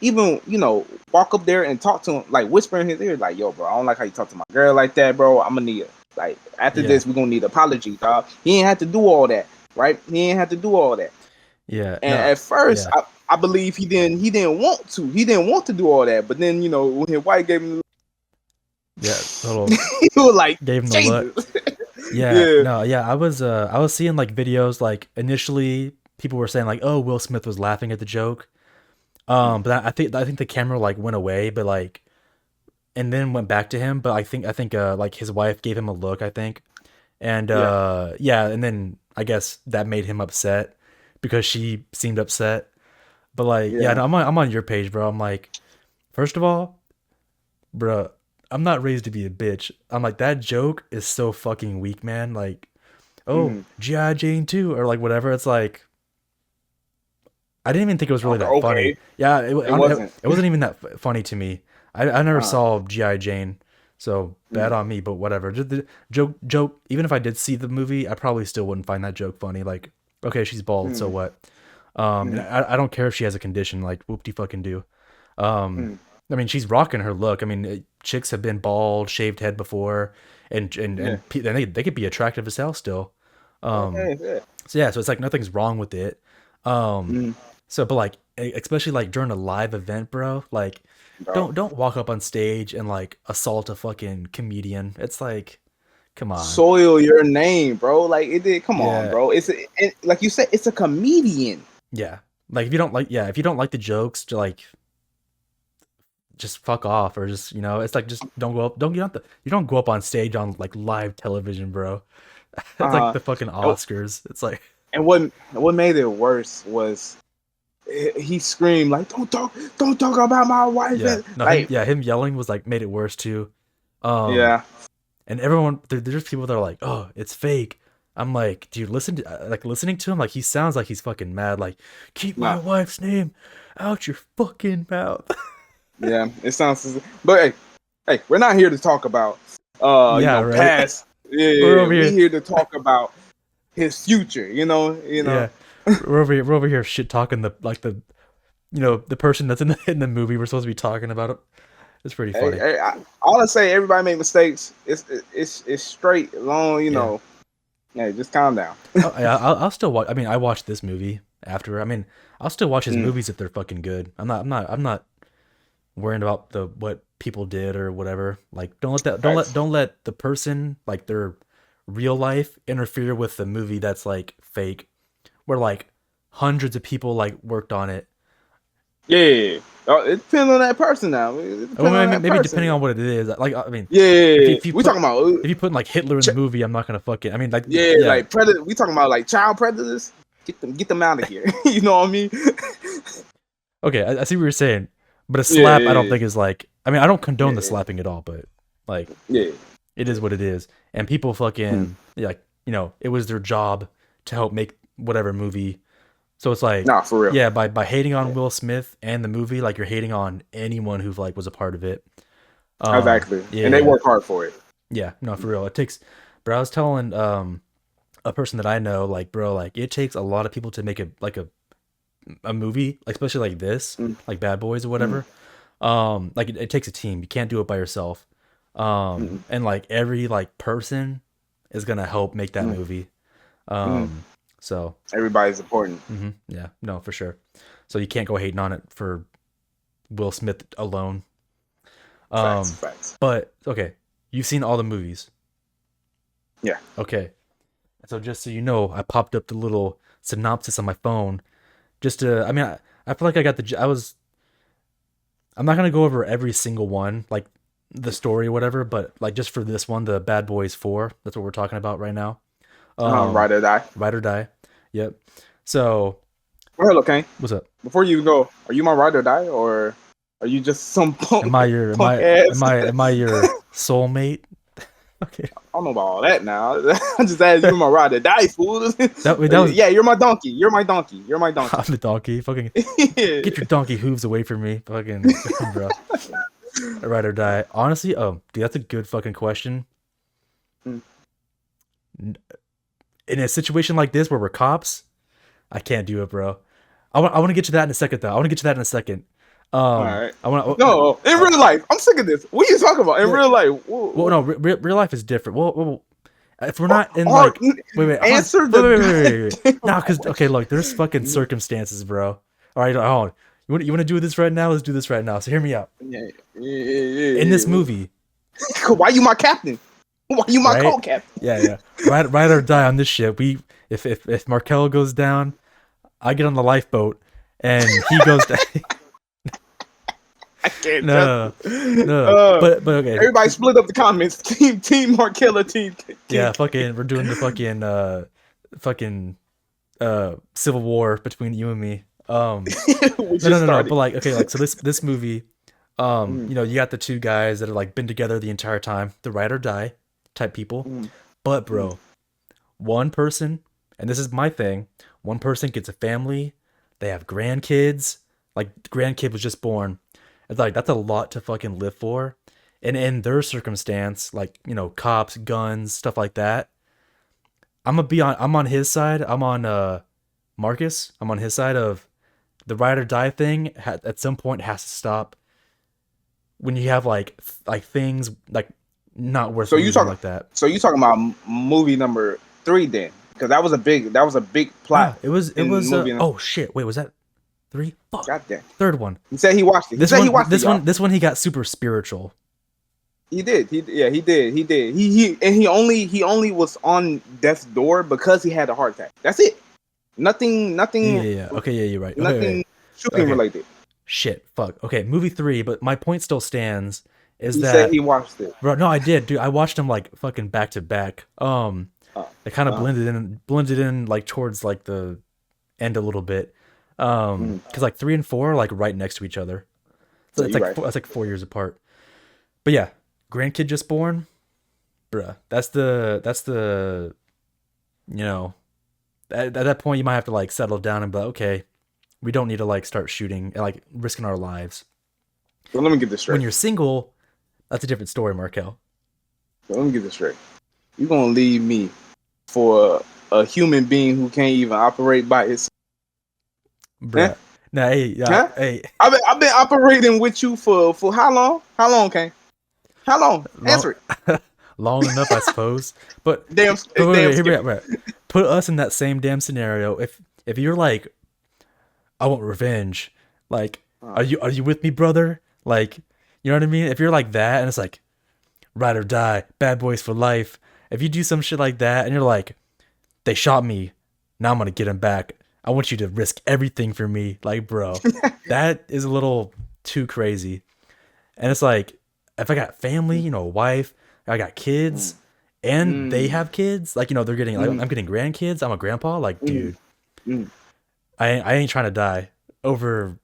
walk up there and talk to him, like whisper in his ear, like, yo, bro, I don't like how you talk to my girl like that, bro. I'm gonna need like after yeah, this, we're gonna need an apology, dog. He ain't had to do all that, right? He ain't had to do all that. yeah, And no, at first, yeah, I believe he didn't want to. He didn't want to do all that. But then, when his wife gave him, yeah, little he was like, gave him the look. Jesus. Yeah, Yeah. no, yeah, I was seeing like videos like initially people were saying like, oh, Will Smith was laughing at the joke. But I think the camera like went away, but like and then went back to him. But I think like his wife gave him a look, I think. And Yeah. yeah, and then I guess that made him upset because she seemed upset. But like, yeah, Yeah. no, I'm on your page, bro. I'm like, first of all, bro, I'm not raised to be a bitch. I'm like, that joke is so fucking weak, man. Like, oh, Mhm. G.I. Jane 2 or like whatever. It's like I didn't even think it was really Okay. that funny. Okay. Yeah, It wasn't. it wasn't even that funny to me. I never Uh, saw G.I. Jane, so bad mm, on me, but whatever. Just the joke, even if I did see the movie, I probably still wouldn't find that joke funny. Like, okay, she's bald, so mm, what? And mm, I don't care if she has a condition, like whoop de fucking do. Um, mm, I mean, she's rocking her look. I mean, chicks have been bald, shaved head before, yeah. and they could be attractive as hell still. Um, Okay. Yeah. so yeah, so it's like nothing's wrong with it. Um, Mm, so but like especially like during a live event, bro, like bro. don't walk up on stage and like assault a fucking comedian. It's like, come on. Soil your name, bro. Like it did. Come on, Yeah. bro. Like you said, it's a comedian. Yeah. Like if you don't like the jokes, just fuck off or just, it's like just don't go up don't get on the you don't go up on stage on like live television, bro. It's like Uh, the fucking and Oscars. It's like and what made it worse was he screamed like, don't talk about my wife," yeah. and No, like, him yelling was like made it worse too. Um yeah. and everyone there's people that are like, oh, it's fake. I'm like, dude, listen to like listening to him, like he sounds like he's fucking mad, like, keep my No. wife's name out your fucking mouth. Yeah, it sounds. But hey, we're not here to talk about Yeah, right. past. Yeah, yeah, We're yeah. over We here. here to talk about his future. Yeah. We're over here shit talking the person that's in the movie we're supposed to be talking about it. It's pretty Hey, funny. all I say, everybody make mistakes. It's straight, long. Yeah. Hey, just calm down. I'll still watch. I mean, I watched this movie after. I mean, I'll still watch his Mm, movies if they're fucking good. I'm not worrying about the what people did or whatever. Like, facts. don't let the person like their real life interfere with the movie that's like fake, where like hundreds of people like worked on it. Yeah, yeah, yeah. It depends on that person now. It Well, depends on that maybe depending person. on what it is. Like, I mean, Yeah, yeah, yeah, yeah. if you We put talking about like Hitler in the movie, I'm not gonna fucking. I mean, like, yeah, yeah, like predator. We talking about like child predators. Get them out of here. You know what I mean? okay, I see what you're saying, but a Yeah, slap, I don't yeah, think is like. I mean, I don't condone the yeah, slapping at all, but like, yeah. it is what it is, and people Hmm. fucking like, it was their job to help make whatever movie. So it's like, Nah, for real. yeah, by hating on Will Smith and the movie, like you're hating on anyone who like was a part of it. Exactly. And they Yeah, work hard for it. yeah, no, for real, it takes. But I was telling a person that I know, like, bro, like it takes a lot of people to make a movie, like, especially like this, Mm, like Bad Boys or mm, whatever. Like it takes a team. You can't do it by yourself. mm, And like every like person is gonna help make that mm, movie. mm. Um, so Everybody's important. yeah, no, for sure. So you can't go hating on it for Will Smith alone. Facts, Um, facts. but okay, you've seen all the movies. Yeah. Okay, so just so you know, I popped up the little synopsis on my phone just to. I mean, I feel like I got the. I was. I'm not gonna go over every single one, like the story or whatever, but like just for this one, the Bad Boys 4. That's what we're talking about right now. Ride Um, or die. Ride or Die. Yep. So Well, hello, Kane. What's up? Before you go, are you my ride or die, or are you just some Am I your punk ass? am I your soulmate? Okay. I don't know about all that now. I just asked you my ride or die, fool. That was Yeah, you're my donkey. You're my donkey. You're my donkey. I'm the donkey. Fucking get your donkey hooves away from me. Fucking bro. Ride or die. Honestly, dude, that's a good fucking question. Hmm. In a situation like this where we're cops, I can't do it, bro. I want to get to that in a second, though. I want to get to that in a second. All right. I want No, in real life, I'm sick of this. What are you talking about? In real life, well, no, real life is different. Well, if we're not in Hard- like, wait, answer wait. Nah, because okay, look, there's fucking circumstances, bro. All right, hold on. You want to do this right now? Let's do this right now. So hear me out. Yeah. In this movie, Why you my captain? Why you my Right? co-captain? yeah, ride or die on this shit. If Markel goes down, I get on the lifeboat, and he goes down. I can't. No, but okay. Everybody split up the comments. Team Markella, team. Yeah, fucking, we're doing the fucking civil war between you and me. No. But like, okay, like so this movie, you know, you got the two guys that are like been together the entire time, the ride or die type people. But bro, one person, and this is my thing, one person gets a family, they have grandkids, like the grandkid was just born. It's like that's a lot to fucking live for. And in their circumstance, like, you know, cops, guns, stuff like that, I'm on his side. I'm on Marcus. I'm on his side of the ride or die thing at some point has to stop when you have like things like not worth So you losing talking like that. So you talking about movie number 3 then? Because that was a big plot. It was in movie number- oh shit, wait, was that 3? Fuck. Goddamn. Third one. He said he watched it. This one he got super spiritual. He did. He did. He only was on death's door because he had a heart attack. That's it. Nothing. Yeah. Okay, yeah, you're right. Nothing shooting related. Shit. Fuck. Okay, movie 3, but my point still stands. He said he watched it. Bro, no, I did, dude. I watched them like fucking back to back. They kind of blended in like towards like the end a little bit. Because like 3 and 4 are like right next to each other. So it's like it's like 4 years apart. But yeah, grandkid just born, bruh. That's the you know, at that point you might have to like settle down and be like, okay, we don't need to like start shooting and like risking our lives. So let me get this straight. When you're single, that's a different story, Markel. So let me get this straight. You're gonna leave me for a human being who can't even operate by himself. Bruh. Huh? Nah, hey. I've been operating with you for how long? How long, Kane? How long? Answer it. Long enough, I suppose. But Damn. Right. Put us in that same damn scenario. If you're like, I want revenge. Like, are you with me, brother? Like, you know what I mean? If you're like that, and it's like, ride or die, bad boys for life. If you do some shit like that, and you're like, they shot me, now I'm gonna get them back. I want you to risk everything for me. Like, bro, that is a little too crazy. And it's like, if I got family, you know, a wife, I got kids, and they have kids, like, you know, they're getting, like, I'm getting grandkids, I'm a grandpa, like, dude, I ain't trying to die over,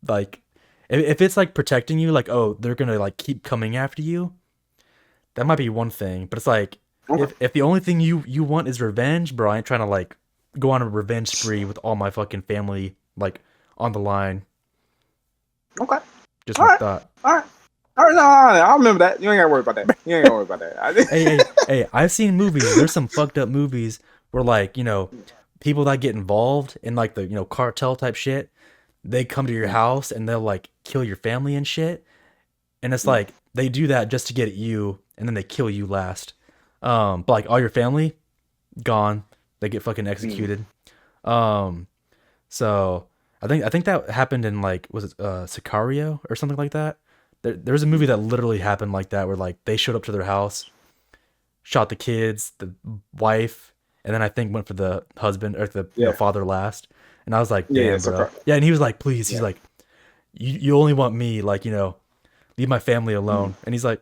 like, if it's, like, protecting you, like, oh, they're gonna, like, keep coming after you, that might be one thing, but it's like, if the only thing you want is revenge, bro, I ain't trying to, like, go on a revenge spree with all my fucking family, like, on the line. Okay. Just my thought. All right, no, I remember that. You ain't gotta worry about that. Hey, I've seen movies. There's some fucked up movies where, like, you know, people that get involved in, like, the, you know, cartel type shit, they come to your house and they'll, like, kill your family and shit. And it's like, they do that just to get at you, and then they kill you last. But, like, all your family, gone. They get fucking executed. So I think that happened in, like, was it Sicario or something like that? There's a movie that literally happened like that, where, like, they showed up to their house, shot the kids, the wife, and then I think went for the husband or the you know, father last. And I was like, damn, bro. Yeah, and he was like, please. He's like, you only want me, like, you know, leave my family alone. And he's like,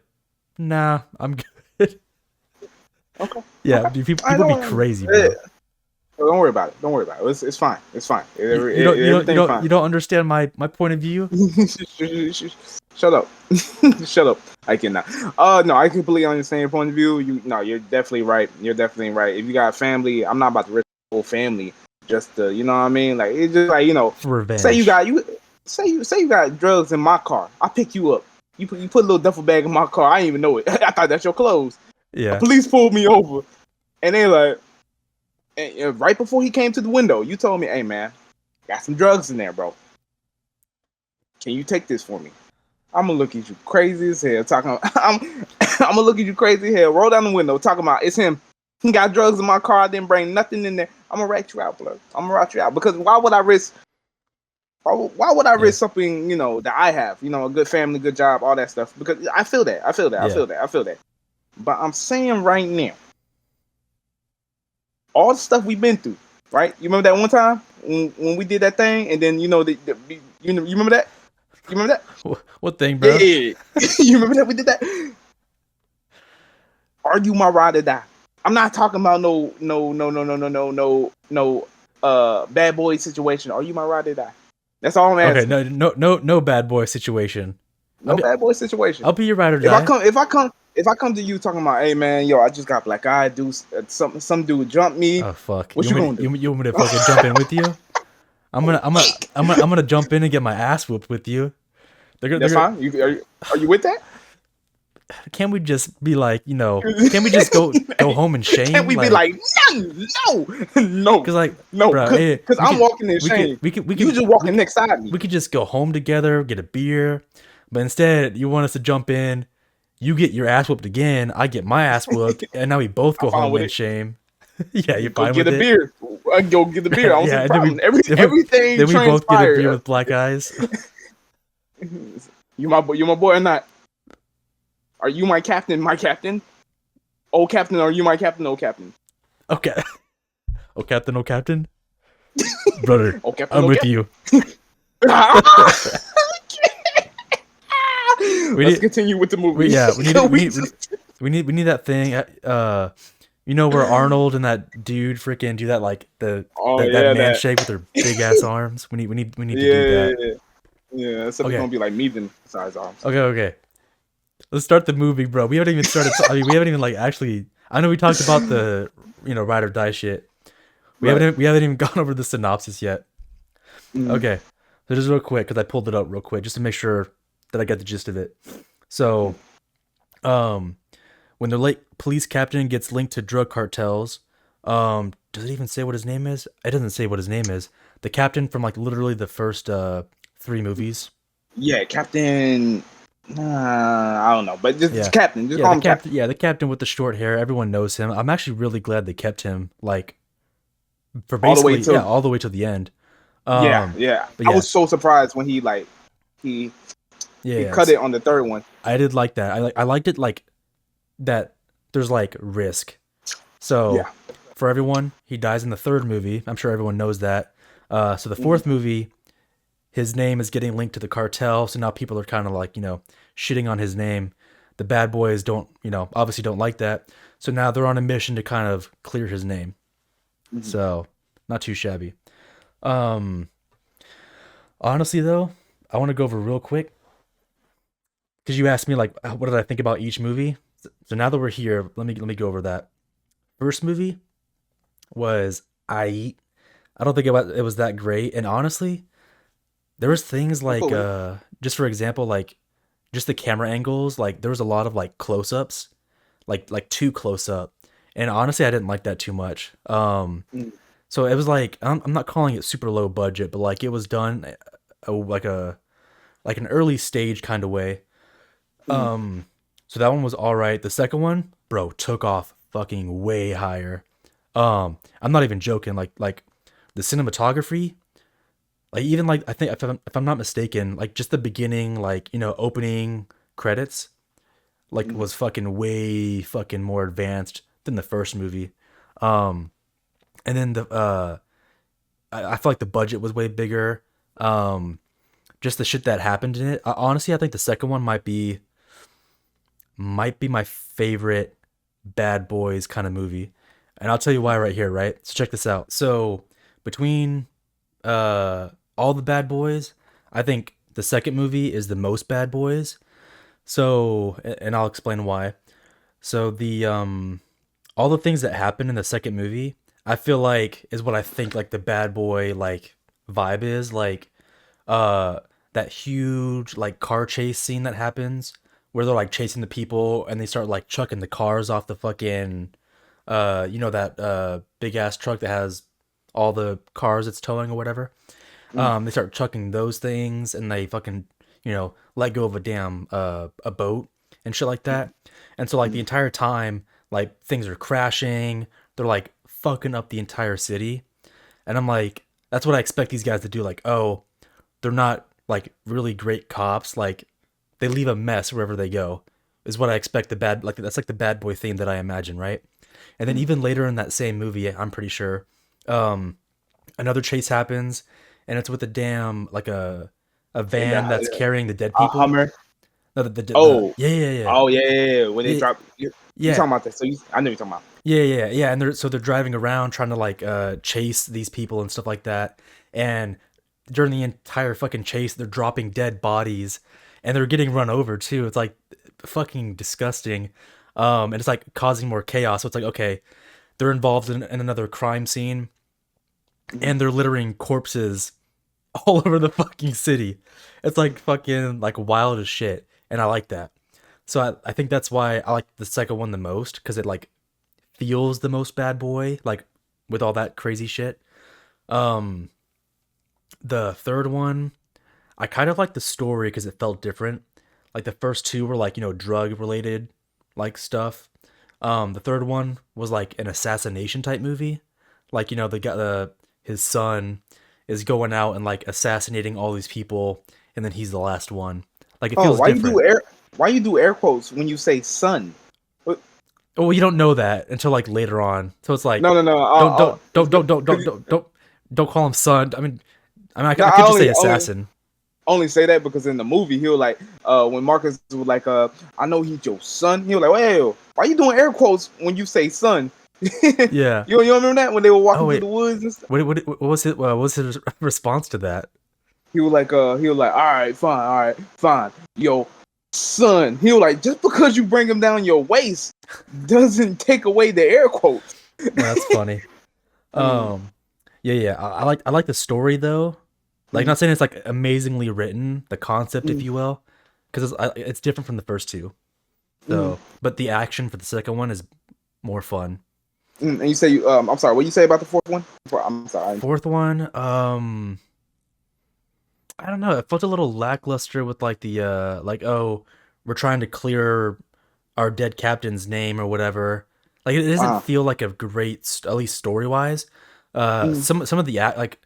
nah, I'm good. Okay. Yeah, okay. People be crazy, bro. Don't worry about it. Don't worry about it. It's fine. It's fine. Everything's fine. You don't understand my point of view. Shut up. Shut up. I cannot. No, I completely understand your point of view. You're definitely right. You're definitely right. If you got family, I'm not about to rip the whole family just to, you know what I mean? Like, it's just like, For revenge. say you got drugs in my car. I pick you up. You put a little duffel bag in my car. I didn't even know it. I thought that's your clothes. Yeah. The police pulled me over, and they like, and right before he came to the window, you told me, "Hey man, got some drugs in there, bro. Can you take this for me?" I'm gonna look at you crazy as hell. I'm gonna look at you crazy as hell. Roll down the window, talking about it's him. He got drugs in my car. I didn't bring nothing in there. I'm gonna rat you out, blood. I'm gonna rat you out because why would I risk? Why would I risk something, that I have? A good family, good job, all that stuff. Because I feel that. I feel that. But I'm saying right now, all the stuff we've been through, right? You remember that one time when we did that thing, and then you remember that? You remember that? What thing, bro? Yeah. You remember that we did that? Are you my ride or die? I'm not talking about no bad boy situation. Are you my ride or die? That's all I'm asking. Okay, no bad boy situation. No bad boy situation. I'll be your ride or die. If I come to you talking about, hey man, yo, I just got black eye, some dude jumped me. Oh fuck! What you gonna do? You want me to fucking jump in with you? I'm gonna jump in and get my ass whooped with you. That's fine. Are you with that? Can't we just be like, Can't we just go home in shame? Can't we be like, no? Because because I'm walking in shame. You just walking next side of me. We could just go home together, get a beer, but instead you want us to jump in. You get your ass whooped again. I get my ass whooped, and now we both go home in shame. Yeah, you're fine with it. Go get the beer. I don't see the problem. Everything. Then we both get a beer with black eyes. You my boy or not? Are you my captain? My captain? Old captain? Are you my captain? Old captain? Okay. Oh captain, oh captain. Brother, oh, captain, I'm with you. Let's continue with the movie. We need that thing. Where Arnold and that dude freaking do that, like that handshake with their big ass arms. We need to do that. Yeah, it's gonna be like Meven size arms. Okay. Let's start the movie, bro. We haven't even started. We haven't even actually. I know we talked about the ride or die shit. We haven't even gone over the synopsis yet. Okay, so just real quick because I pulled it up real quick just to make sure that I get the gist of it. So, when the late police captain gets linked to drug cartels, does it even say what his name is? It doesn't say what his name is. The captain from literally the first 3 movies. Yeah, Captain. I don't know, but just Captain. Just call him Captain. Yeah, the captain with the short hair. Everyone knows him. I'm actually really glad they kept him for basically all the way to the end. Yeah. I was so surprised when he cut it on the third one. I did like that. I liked it that there's risk. So for everyone, he dies in the 3rd movie. I'm sure everyone knows that. So the 4th movie, his name is getting linked to the cartel. So now people are kind of shitting on his name. The bad boys obviously don't like that. So now they're on a mission to kind of clear his name. Mm-hmm. So not too shabby. Honestly though, I want to go over real quick because you asked me what did I think about each movie. So now that we're here, let me go over that. First movie was I don't think it was that great, and honestly, there was things just for example, just the camera angles, there was a lot of close-ups, like too close up, and honestly, I didn't like that too much. So it was I'm not calling it super low budget, but it was done an early stage kind of way. So that one was all right. The second one, bro, took off fucking way higher. I'm not even joking. Like the cinematography, even I think if I'm not mistaken, just the beginning, opening credits, was fucking way fucking more advanced than the first movie. And then I feel like the budget was way bigger. Just the shit that happened in it. Honestly, I think the second one might be my favorite Bad Boys kind of movie. and I'll tell you why right here, right? So check this out. So between all the bad boys, I think the second movie is the most bad boys. So, and I'll explain why. So the all the things that happen in the second movie, I feel like is what I think like the bad boy like vibe is like uh that huge like car chase scene that happens where they're like chasing the people and they start like chucking the cars off the fucking you know that big ass truck that has all the cars it's towing or whatever. Mm, They start chucking those things and they fucking, you know, let go of a damn a boat and shit like mm, that. And so like the mm, entire time, like things are crashing, they're like fucking up the entire city. And I'm like, that's what I expect these guys to do. Like, oh, they're not like really great cops. Like they leave a mess wherever they go. Is what I expect the bad like that's like the bad boy theme that I imagine, right? And then mm. even later in that same movie, I'm pretty sure, um, another chase happens, and it's with a damn like a In the van that's carrying the dead a people. Hummer. No, the Oh, yeah yeah yeah oh yeah, yeah, yeah. When they yeah drop, you yeah talking about that? So I know you're talking about. yeah, and they're driving around trying to like chase these people and stuff like that, and during the entire fucking chase, they're dropping dead bodies, and they're getting run over too. It's like fucking disgusting, and it's like causing more chaos. So it's like okay, they're involved in another crime scene Mhm. and they're littering corpses all over the fucking city. It's like fucking like wild as shit, and I like that. So I think that's why I like the second one the most because it like feels the most bad boy, like with all that crazy shit. Um, the third one, I kind of like the story because it felt different. Like the first two were like you know drug related like stuff. The third one was like an assassination type movie. Like you know the guy, his son is going out and like assassinating all these people, and then he's the last one. Like it Oh, feels why you do different. air? Why you do air quotes when you say son? What- Oh, well, you don't know that until like later on. So it's like, No, no, no. don't call him son. No, I I could just say only assassin. only say that because in the movie he was like, when Marcus was like, I know he's your son. He was like, well, why you doing air quotes when you say son? Yeah. You remember that when they were Oh walking through wait, the woods and stuff? what was it? What was his response to that? He was like, all right, fine, yo, son. He was like, just because you bring him down your waist doesn't take away the air quotes. No, that's funny. Mm, Um, yeah. I like the story though. Like, mm, not saying it's like amazingly written, the concept, if mm, you will, because it's different from the first two. mm, So, but the action for the second one is more fun. And you say I'm sorry. What you say about the fourth one? I'm sorry. Fourth one, I don't know. It felt a little lackluster with like the like oh, we're trying to clear our dead captain's name or whatever. Like it doesn't Uh, feel like a great, at least story wise. mm, Some of the like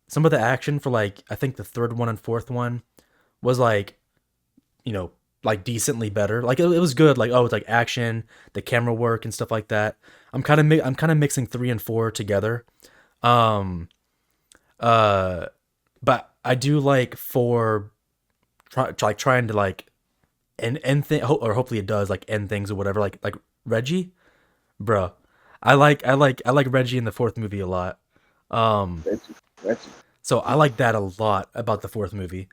some of the action for like I think the third one and fourth one was like you know like decently better. Like it was good. Like oh, it's like action, the camera work and stuff like that. I'm kind of mixing three and four together. Um, uh, but I do like four, like trying to like end thing or hopefully it does like end things or whatever. Like Reggie, bruh. I like Reggie in the fourth movie a lot. Um, that's that's so I like that a lot about the fourth movie.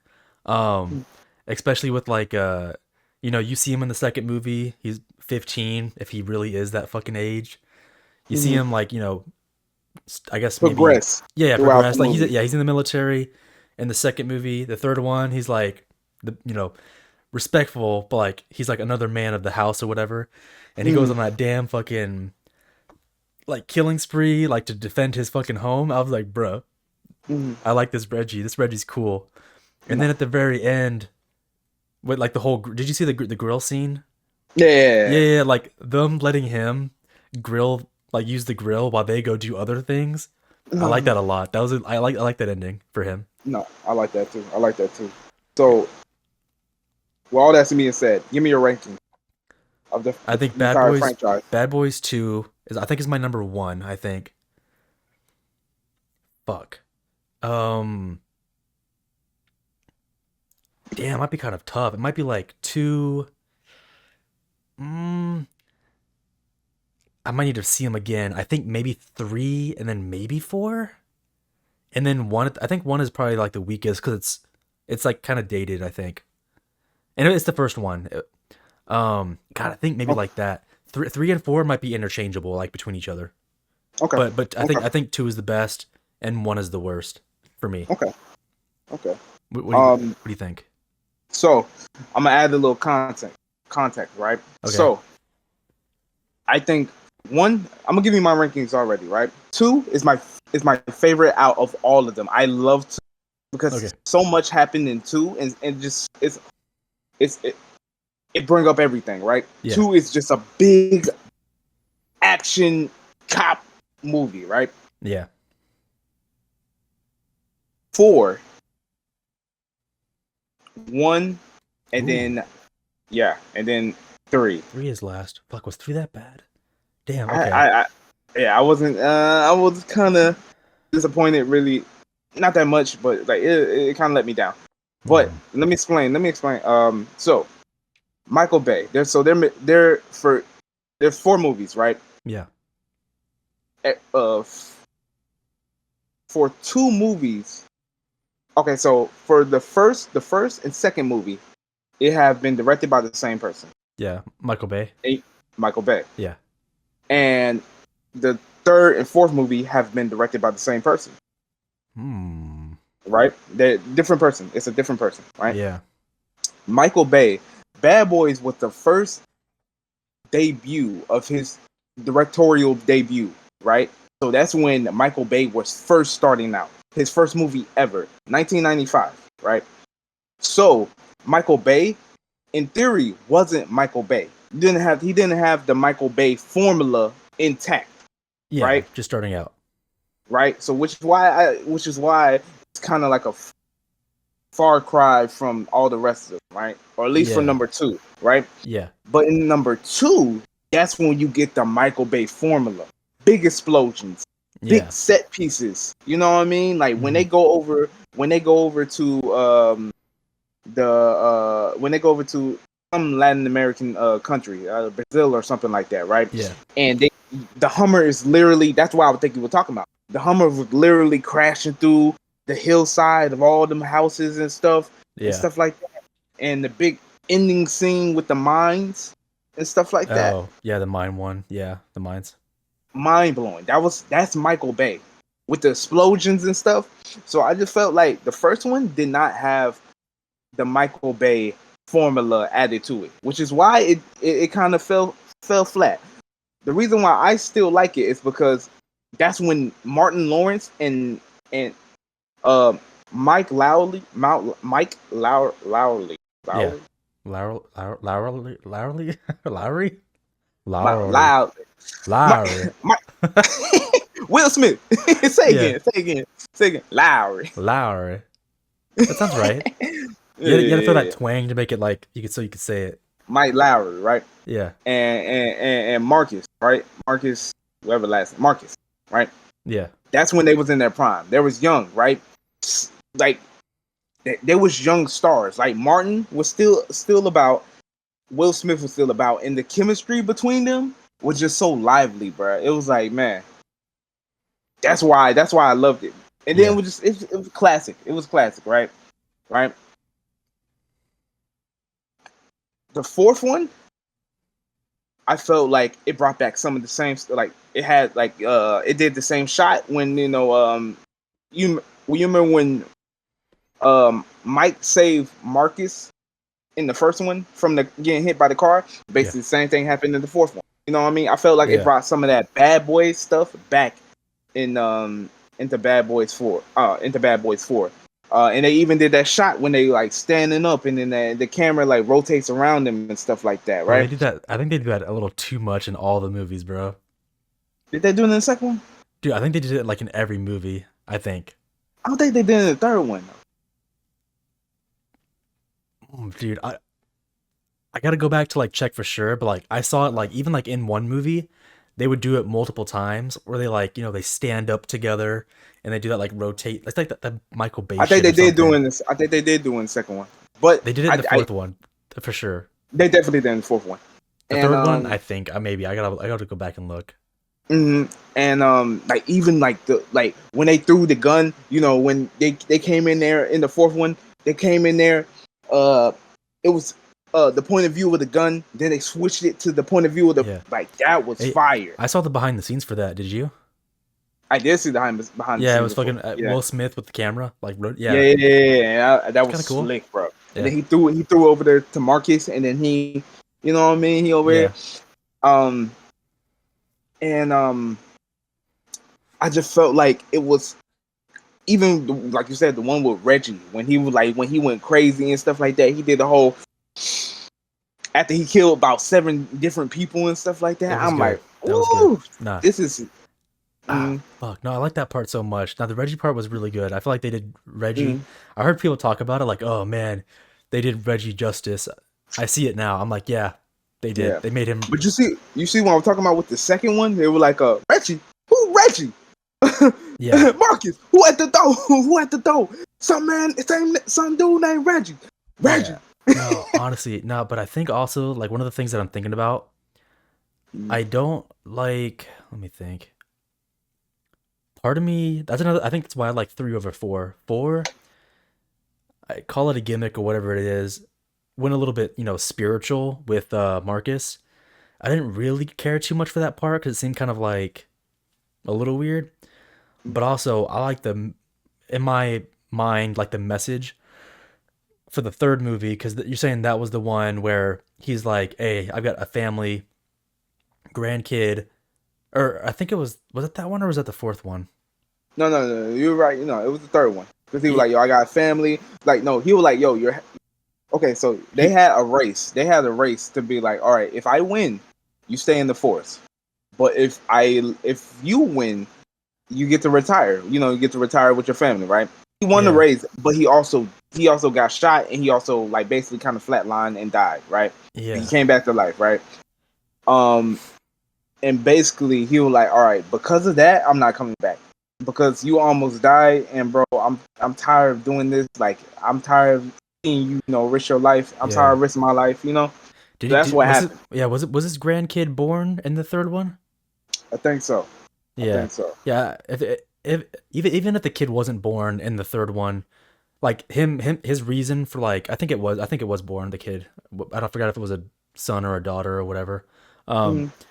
Um, mm, especially with like you know, you see him in the second movie, he's 15 if he really is that fucking age. You see mm, him like, you know, I guess maybe progress yeah, throughout the progress. Like movie. he's in the military in the second movie. The third one, he's like the you know, respectful, but like he's like another man of the house or whatever. And he goes Mm, on that damn fucking like killing spree, like to defend his fucking home. I was like, bro, mm, I like this Reggie. This Reggie's cool. And no. then at the very end, with like the whole, did you see the grill scene? Yeah. Like them letting him grill, like use the grill while they go do other things. I like that No, a lot. I like that ending for him. no, I like that too. I like that too. So, with all that's being said, give me your ranking of I think the entire franchise. Bad Boys 2 is I think is my number 1, I think. Fuck. Um Damn, it might be kind of tough. It might be like 2 mm, I might need to see them again. I think maybe 3 and then maybe 4. And then 1, I think 1 is probably like the weakest cuz it's like kind of dated, I think. And it's the first one. God, I think maybe Okay. like that. 3 and 4 might be interchangeable like between each other. Okay. But Okay. I think 2 is the best and 1 is the worst for me. Okay. Okay. What Um. do you think? So I'm gonna add a little context, right? Okay. So I think one, I'm gonna give you my rankings already, right? Two is my favorite out of all of them. I love two Okay. because so much happened in two, and just it's it bring up everything, right? Yeah. Two is just a big action cop movie, right? Yeah. Four, one, and Ooh. then yeah, and then three. 3 is last. Fuck, was 3 that bad? Damn, I, okay. I, I yeah, I wasn't. I was kind of disappointed. Really, not that much, but like it kind of let me down. But Hmm. let me explain. Let me explain. So Michael Bay. They're for there's four movies, right? Yeah. For two movies. Okay, so for the first and second movie, it have been directed by the same person, Yeah. Michael Bay. Michael Bay, Yeah. and the third and fourth movie have been directed by the same person, Hmm. right? They're different person. It's a different person, right? Yeah. Michael Bay, Bad Boys was the first debut of his directorial debut, right? So that's when Michael Bay was first starting out. His first movie ever, 1995, right? So Michael Bay, in theory, wasn't Michael Bay. He didn't have the Michael Bay formula intact, Yeah. right? Just starting out. Right. So which is why it's kind of like a far cry from all the rest of them, right? Or at least for Yeah. number two, right? Yeah. But in number two, that's when you get the Michael Bay formula. Big explosions, big Yeah. set pieces. You know what I mean? Like Hmm. when they go over to the when they go over to some Latin American country, Brazil or something like that, right? Yeah. And the Hummer is literally that's why I would think you were talking about. The Hummer was literally crashing through the hillside of all them houses and Yeah. stuff like that. And the big ending scene with the mines and stuff like that. Oh, yeah, the mine one. Yeah, the mines. Mind blowing. That's Michael Bay with the explosions and stuff. So I just felt like the first one did not have the Michael Bay formula added to it, which is why it kind of fell flat. The reason why I still like it is because that's when Martin Lawrence and uh, Mike Lowry, Yeah. Lowry, Lowry? Lowry? Lowry. Loud, Lowry. Mike, Will Smith. Yeah. Say again, Lowry. Lowry. That sounds right. You had to throw that Yeah, twang to make it like you could say it. Mike Lowry, right? Yeah. And Marcus, right? Marcus, whoever last name, Marcus, right? Yeah. That's when they was in their prime. They was young, right? Like they was young stars. Like Martin was still about, Will Smith was still about, and the chemistry between them was just so lively, bro. It was like, man, that's why I loved it. And then Yeah. it was classic. It was classic, right? Right. The fourth one, I felt like it brought back some of the same, like it had like it did the same shot when you remember when Mike saved Marcus in the first one from the getting hit by the car. Yeah. Basically, the same thing happened in the fourth one. You know what I mean? I felt like it Yeah. brought some of that Bad Boys stuff back in into Bad Boys 4. Into Bad Boys 4. And they even did that shot when they like standing up and then the camera like rotates around them and stuff like that, Bro, they right? do that. I think they do that a little too much in all the movies, bro. Did they do it in the second one? Dude, I think they did it like in every movie. I think. I don't think they did it in the third one. Dude, I gotta go back to like check for sure, but like I saw it like even like in one movie, they would do it multiple times where they like, they stand up together and they do that like rotate. It's like that Michael Bay I think shit they or did do something. in this. I think they did do in the second one, but They did it in the fourth one for sure. they definitely did in the fourth one. The And third one, I think, maybe I gotta go back and look. and like even like the like when they threw the gun, you know, when they came in there in the fourth one, they came in there, uh, it was the point of view of the gun. Then they switched it to the point of view of the Yeah. like that was Hey, fire. I saw the behind the scenes for that. Did you? I did see the behind the Yeah, it scenes was before. fucking Yeah. Will Smith with the camera. Like, Yeah, yeah, yeah, yeah, yeah, yeah. That it's was kind of cool. slick, bro. And Yeah, then he threw over there to Marcus, and then he, you know what I mean? He over here, yeah, um, and I just felt like it was even like you said, the one with Reggie when he was like when he went crazy and stuff like that. He did the whole after he killed about 7 different people and stuff like it that. was I'm good. like, That was good. ooh, Nah, this is. Mm, fuck. No, I like that part so much. Now the Reggie part was really good. I feel like they did Reggie. mm, I heard people talk about it like, oh man, they did Reggie justice. I see it now. I'm like, yeah, they did. yeah, They made him. but you see what I'm talking about with the second one? They were like, Reggie, who Reggie? Yeah, Marcus, who at the door? Who at the door? Some dude named Reggie. Reggie. yeah. No, honestly, no. But I think also like one of the things that I'm thinking about. Mm, I don't like. Let me think. Part of me. That's another. I think that's why I like 3/4. Four. I call it a gimmick or whatever it is. Went a little bit, spiritual with Marcus. I didn't really care too much for that part because it seemed kind of like a little weird. But also, I like in my mind, like the message for the third movie because you're saying that was the one where he's like, "Hey, I've got a family, grandkid," or I think it was it that one or was that the fourth one? no, you're right. You know, it was the third one because he was Yeah, like, yo, I got a family. Like, no, he was like, yo, you're okay. So they he, had a race. They had a race to be like, all right, if I win, you stay in the force. But if you win, you get to retire. You know, you get to retire with your family, right? He won the yeah, race, but he also got shot, and he also like basically kind of flatlined and died, right? He yeah. came back to life, right? Um, and basically he was like, all right, because of that, I'm not coming back because you almost died, and bro, I'm tired of doing this. Like, I'm tired of seeing you, risk your life. I'm tired Yeah. of risking my life. Did So he that's did what was it happened. yeah, was his grandkid born in the third one? I think so. I Yeah. think so. Yeah, if even if the kid wasn't born in the third one, like his reason for like I think it was born the kid. I don't forget if it was a son or a daughter or whatever. Um Mm-hmm.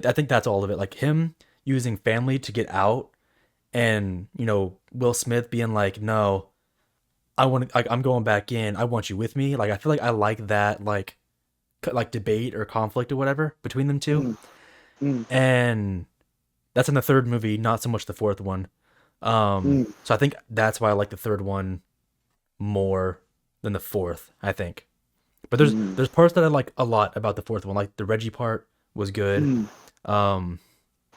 I think that's all of it. Like him using family to get out and, Will Smith being like, "No, I'm going back in. I want you with me." Like I feel like I like that like debate or conflict or whatever between them two. Mm-hmm. And that's in the third movie, not so much the fourth one. Mm-hmm. So I think that's why I like the third one more than the fourth, I think. But there's Mm-hmm. there's parts that I like a lot about the fourth one. Like the Reggie part was good. Mm-hmm. Um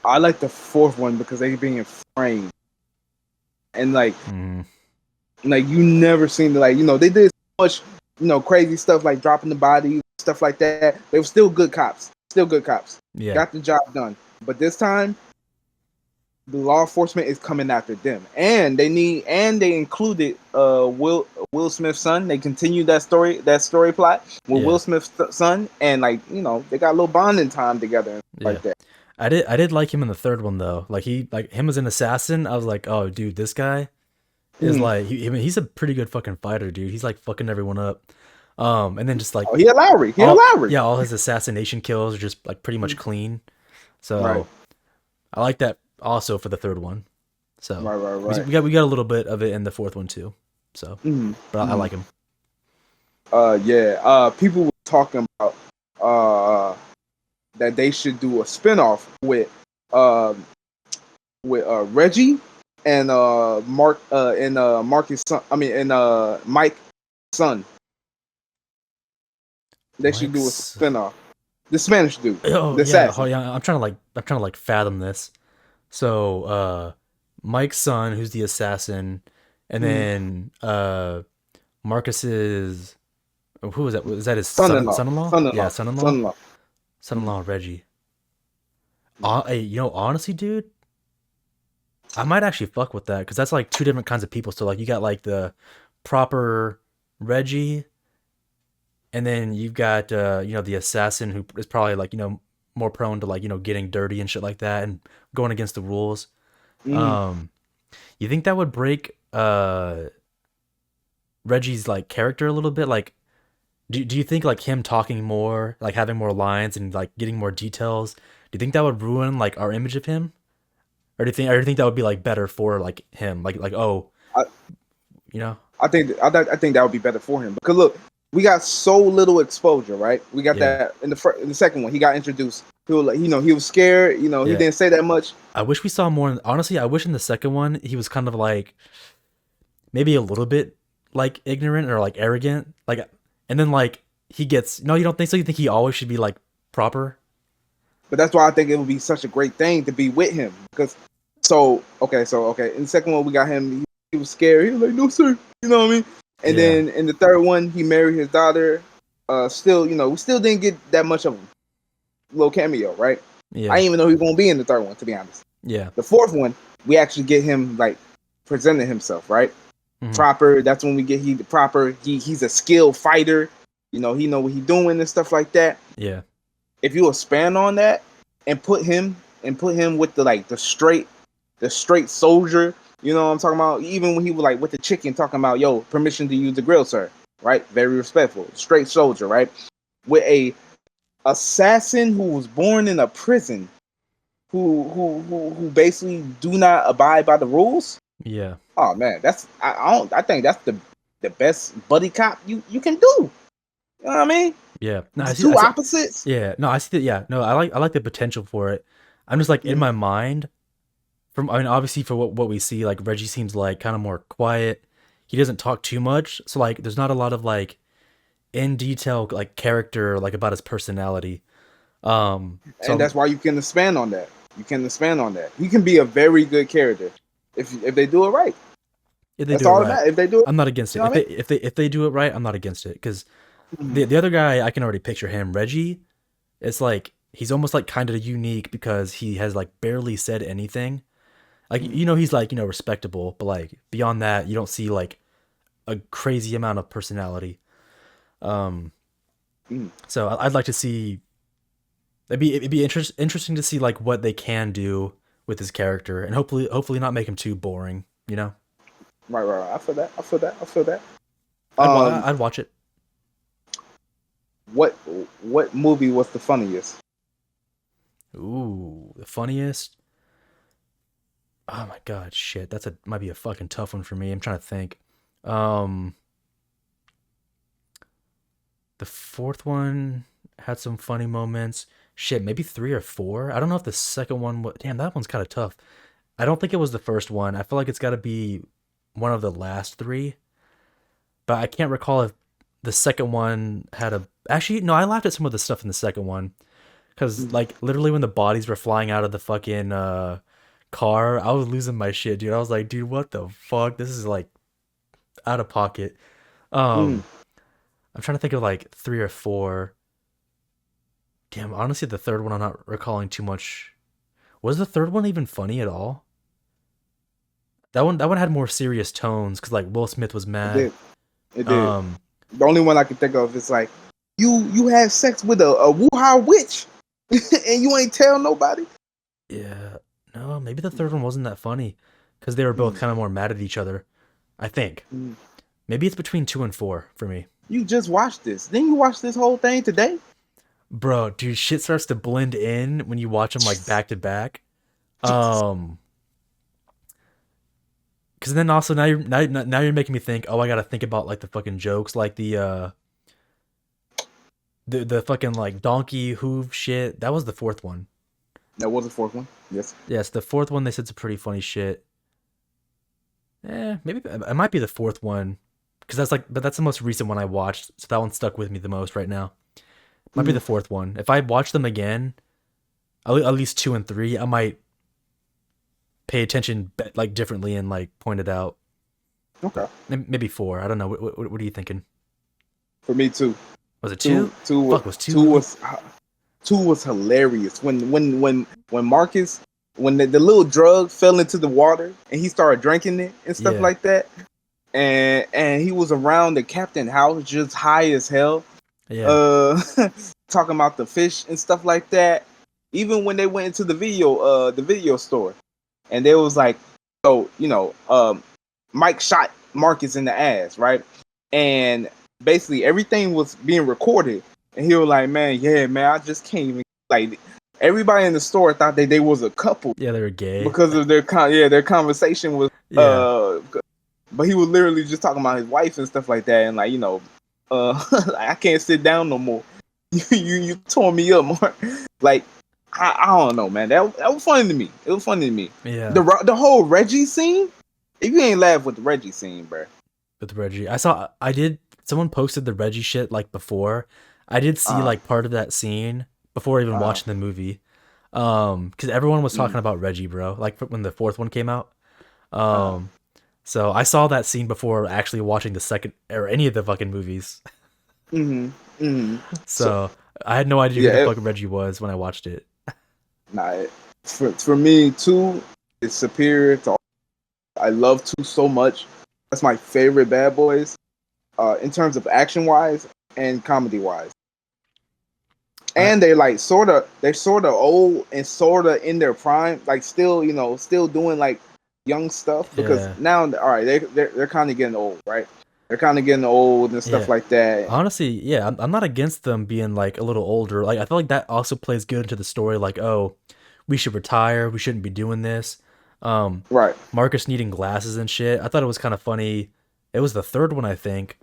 I like the fourth one because they being framed and mm, like you never seen they did so much crazy stuff like dropping the body stuff like that. They were still good cops, yeah. got the job done. But this time the law enforcement is coming after them, and they included Will Smith's son. They continued that story plot with Yeah. Will Smith's son, and they got a little bonding time together and stuff Yeah. like that. I did like him in the third one though. Like him as an assassin, I was like, "Oh, dude, this guy is Mhm. like I mean, he's a pretty good fucking fighter, dude. He's like fucking everyone up." And then just like Oh, he a Lowry. all his assassination kills are just like pretty much clean. Right, So I like that also for the third one. So right, right, we, right. we got we got a little bit of it in the fourth one too. So, Mhm, but I mhm. like him. Yeah. People were talking about uh that they should do a spinoff um with Reggie and Marcus son. I mean, and Mike's son. They should do a Mike's. spinoff. The Spanish dude, Oh the yeah, assassin. I'm trying to like fathom this. So Mike's son, who's the assassin, and Mm. then Marcus's who was that? Was that his Son-in-law, son-in-law? Yeah, son-in-law, son-in-law. son-in-law. Mm. Son-in-law Reggie. Hey, honestly, dude, I might actually fuck with that because that's like two different kinds of people. So like you got like the proper Reggie And then you've got the assassin who is probably like, more prone to like, getting dirty and shit like that and going against the rules. Mm. Um, you think that would break Reggie's like character a little bit? Like, do you think like him talking more, like having more lines and like getting more details, do you think that would ruin like our image of him? Or do you think that would be like better for like him? Like oh, I, you know? I think that would be better for him because look, we got so little exposure, right? We got Yeah. that in the second one. He got introduced. He was like, he was scared. He Yeah. didn't say that much. I wish we saw more. Honestly, I wish in the second one he was kind of like maybe a little bit like ignorant or like arrogant, like, and then like he gets no. You don't think so? You think he always should be like proper? But that's why I think it would be such a great thing to be with him because. So okay. In the second one, we got him. He was scared. He was like, "No, sir." You know what I mean? And Yeah. then in the third one, he married his daughter. Still, we still didn't get that much of a little cameo, right? I Yeah. didn't even know he was gonna be in the third one, to be honest. Yeah. The fourth one, we actually get him like presenting himself, right? Mhm. Proper. That's when we get the proper. He's a skilled fighter. He know what he's doing and stuff like that. Yeah. If you expand on that and put him with the straight soldier, you know what I'm talking about? Even when he was like with the chicken talking about, yo, permission to use the grill, sir. Right? Very respectful. Straight soldier, right? With a assassin who was born in a prison, who basically do not abide by the rules. Yeah. Oh man, I think that's the best buddy cop you can do. You know what I mean? Yeah. No, I It's see. two opposites. Yeah. No, I see that. Yeah. No, I like the potential for it. I'm just like in my mind. I mean, obviously for what we see, like Reggie seems like kind of more quiet. He doesn't talk too much, so like there's not a lot of like in detail like character like about his personality. And that's why you can expand on that. You can expand on that. He can be a very good character if they do it right. if they That's do it all that right, matters. If they do it, I'm not against you it. know what I If they do it right, I'm not against it because mean? the other guy I can already picture him, Reggie. It's like he's almost like kind of unique because he has like barely said anything. Like he's like respectable, but like beyond that, you don't see like a crazy amount of personality. Um, Mm. so I'd like to see. It'd be interesting to see like what they can do with his character, and hopefully not make him too boring. You know, Right. I feel that. I'd watch it. What movie was the funniest? Ooh, the funniest. Oh my god, shit. Might be a fucking tough one for me. I'm trying to think. Um, the fourth one had some funny moments. Shit, maybe three or four. I don't know if the second one was. Damn, that one's kind of tough. I don't think it was the first one. I feel like it's got to be one of the last three. But I can't recall if the second one had a. Actually, no, I laughed at some of the stuff in the second one. Because, like, literally when the bodies were flying out of the fucking car, I was losing my shit, dude. I was like, dude, what the fuck? This is, like, out of pocket. Mm. Um, I'm trying to think of, like, three or four. Damn, honestly, the third one I'm not recalling too much. Was the third one even funny at all? That one had more serious tones because like Will Smith was It mad. did. It did. Um, The only one I can think of is like you had sex with a Wuhan witch, and you ain't tell nobody. yeah, no, maybe the third one wasn't that funny because they were both Mm. kind of more mad at each other. I think Mm. maybe it's between two and four for me, You just watched this. Didn't you watch this whole thing today? bro. Dude, shit starts to blend in when you watch them like back to back. Um, because then also now you're making me think. Oh, I gotta think about like the fucking jokes, like the fucking like donkey hoof shit. That was the fourth one. That was the fourth one. Yes. Yes, the fourth one they said some pretty funny shit. Maybe it might be the fourth one because but that's the most recent one I watched, so that one stuck with me the most right now. Might be the fourth one. If I watch them again, at least two and three, I might pay attention like differently and like point it out. Okay. Maybe four. I don't know. What are you thinking? For me too. Was it two? Two Fuck, was two? two was hilarious when Marcus when the little drug fell into the water and he started drinking it and stuff Yeah. like that, and he was around the captain house just high as hell. Yeah. uh talking about the fish and stuff like that. Even when they went into the video store, and they was like, so Mike shot Marcus in the ass, right? And basically everything was being recorded, and he was like, man, yeah, man, I just can't even like. Everybody in the store thought that they was a couple Yeah, they were gay. because of their conversation was Yeah. but he was literally just talking about his wife and stuff like that, and like I can't sit down no more. You tore me up more. Like I don't know, man. That was funny to me. It was funny to me. Yeah. The whole Reggie scene. If you ain't laugh with the Reggie scene, bro. With Reggie, I did. Someone posted the Reggie shit like before. I did see like part of that scene before even watching the movie. Because everyone was talking about Reggie, bro. Like when the fourth one came out. So I saw that scene before actually watching the second or any of the fucking movies. So I had no idea who the fuck Reggie was when I watched it. Nah, for me, 2 is superior to all. I love 2 so much. That's my favorite Bad Boys. In terms of action wise and comedy wise. And they're like they're sort of old and sort of in their prime, like still doing like young stuff, because now all right, they're kind of getting old, right? They're kind of getting old and stuff like that. Honestly, yeah, I'm not against them being like a little older. Like I feel like that also plays good into the story. Like, oh, we should retire. We shouldn't be doing this. Right. Marcus needing glasses and shit. I thought it was kind of funny. It was the third one, I think,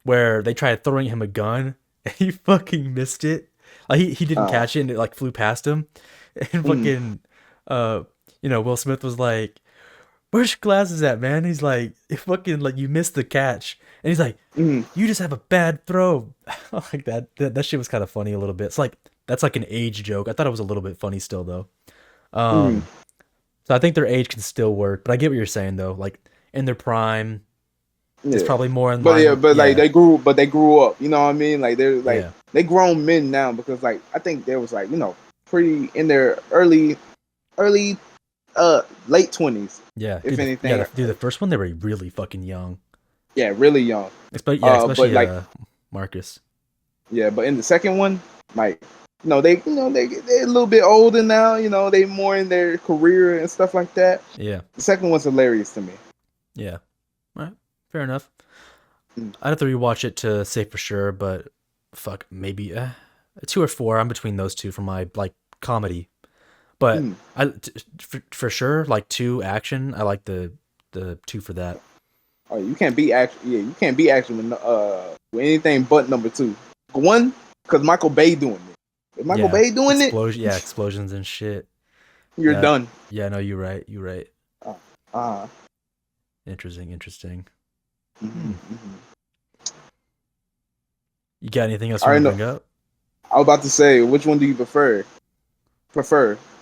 where they tried throwing him a gun and he fucking missed it. Like he didn't catch it and it like flew past him. And fucking Will Smith was like, "Where's your glasses at, man?" He's like, fucking like, you missed the catch. And he's like, "You just have a bad throw." Like that shit was kind of funny a little bit. It's like that's like an age joke. I thought it was a little bit funny still though. So I think their age can still work, but I get what you're saying though. Like in their prime, it's probably more in line. Like they grew up. You know what I mean? Like they're like they grown men now, because like I think they was like pretty in their early late 20s. Yeah, if dude, anything. The first one they were really fucking young. Yeah, really young. Especially like Marcus. Yeah, but in the second one, like they're a little bit older now. They more in their career and stuff like that. Yeah. The second one's hilarious to me. Yeah. All right. Fair enough. I'd have to rewatch it to say for sure, but fuck, maybe 2 or 4. I'm between those two for my like comedy. But for sure, like 2 action. I like the 2 for that. Oh, you can't beat action. Yeah, you can't beat action with anything but number 2. 1, because Michael Bay doing it. If Michael Bay doing it, explosions and shit. You're done. Yeah, no, you're right. Interesting. You got anything else you want to bring up? I was about to say, which one do you prefer?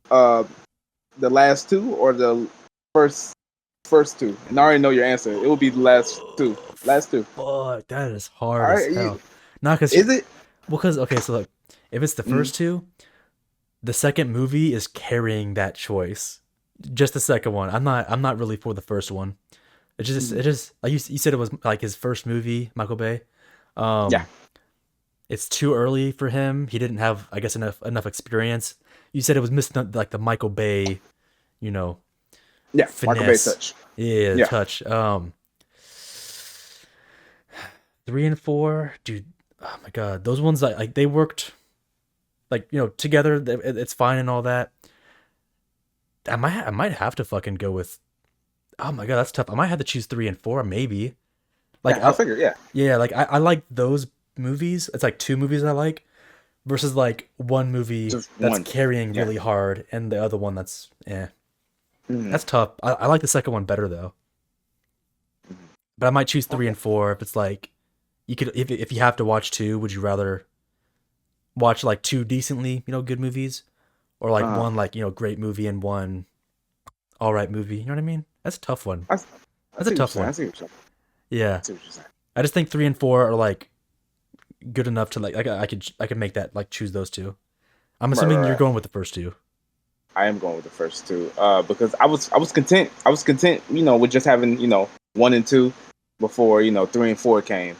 The last 2 or the first 2? And I already know your answer. It will be the last 2. Fuck, that is hard as hell. Is it? Because okay, so look, if it's the first 2, the second movie is carrying that choice. Just the second one. I'm not really for the first one. It just like you said, it was like his first movie, Michael Bay. Yeah. It's too early for him. He didn't have, I guess, enough experience. You said it was missing like the Michael Bay, Yeah, finesse. Michael Bay touch. Yeah, touch. 3 and 4, dude. Oh my god, those ones like they worked, like together. It's fine and all that. I might have to fucking go with. Oh my god, that's tough. I might have to choose 3 and 4, maybe. Like I figure, yeah. Yeah, like I like those movies. It's like 2 movies I like, versus like 1 movie that's carrying really hard, and the other one that's That's tough. I like the second one better though. But I might choose 3 and 4 if it's like you could if you have to watch 2. Would you rather watch like 2 decently good movies, or like 1 like great movie and 1 all right movie? You know what I mean? That's a tough one. That's a tough one. Yeah. I just think 3 and 4 are like good enough to like I could make that like choose those 2. I'm assuming you're going with the first 2. I am going with the first 2 because I was content. I was content, with just having 1 and 2 before 3 and 4 came.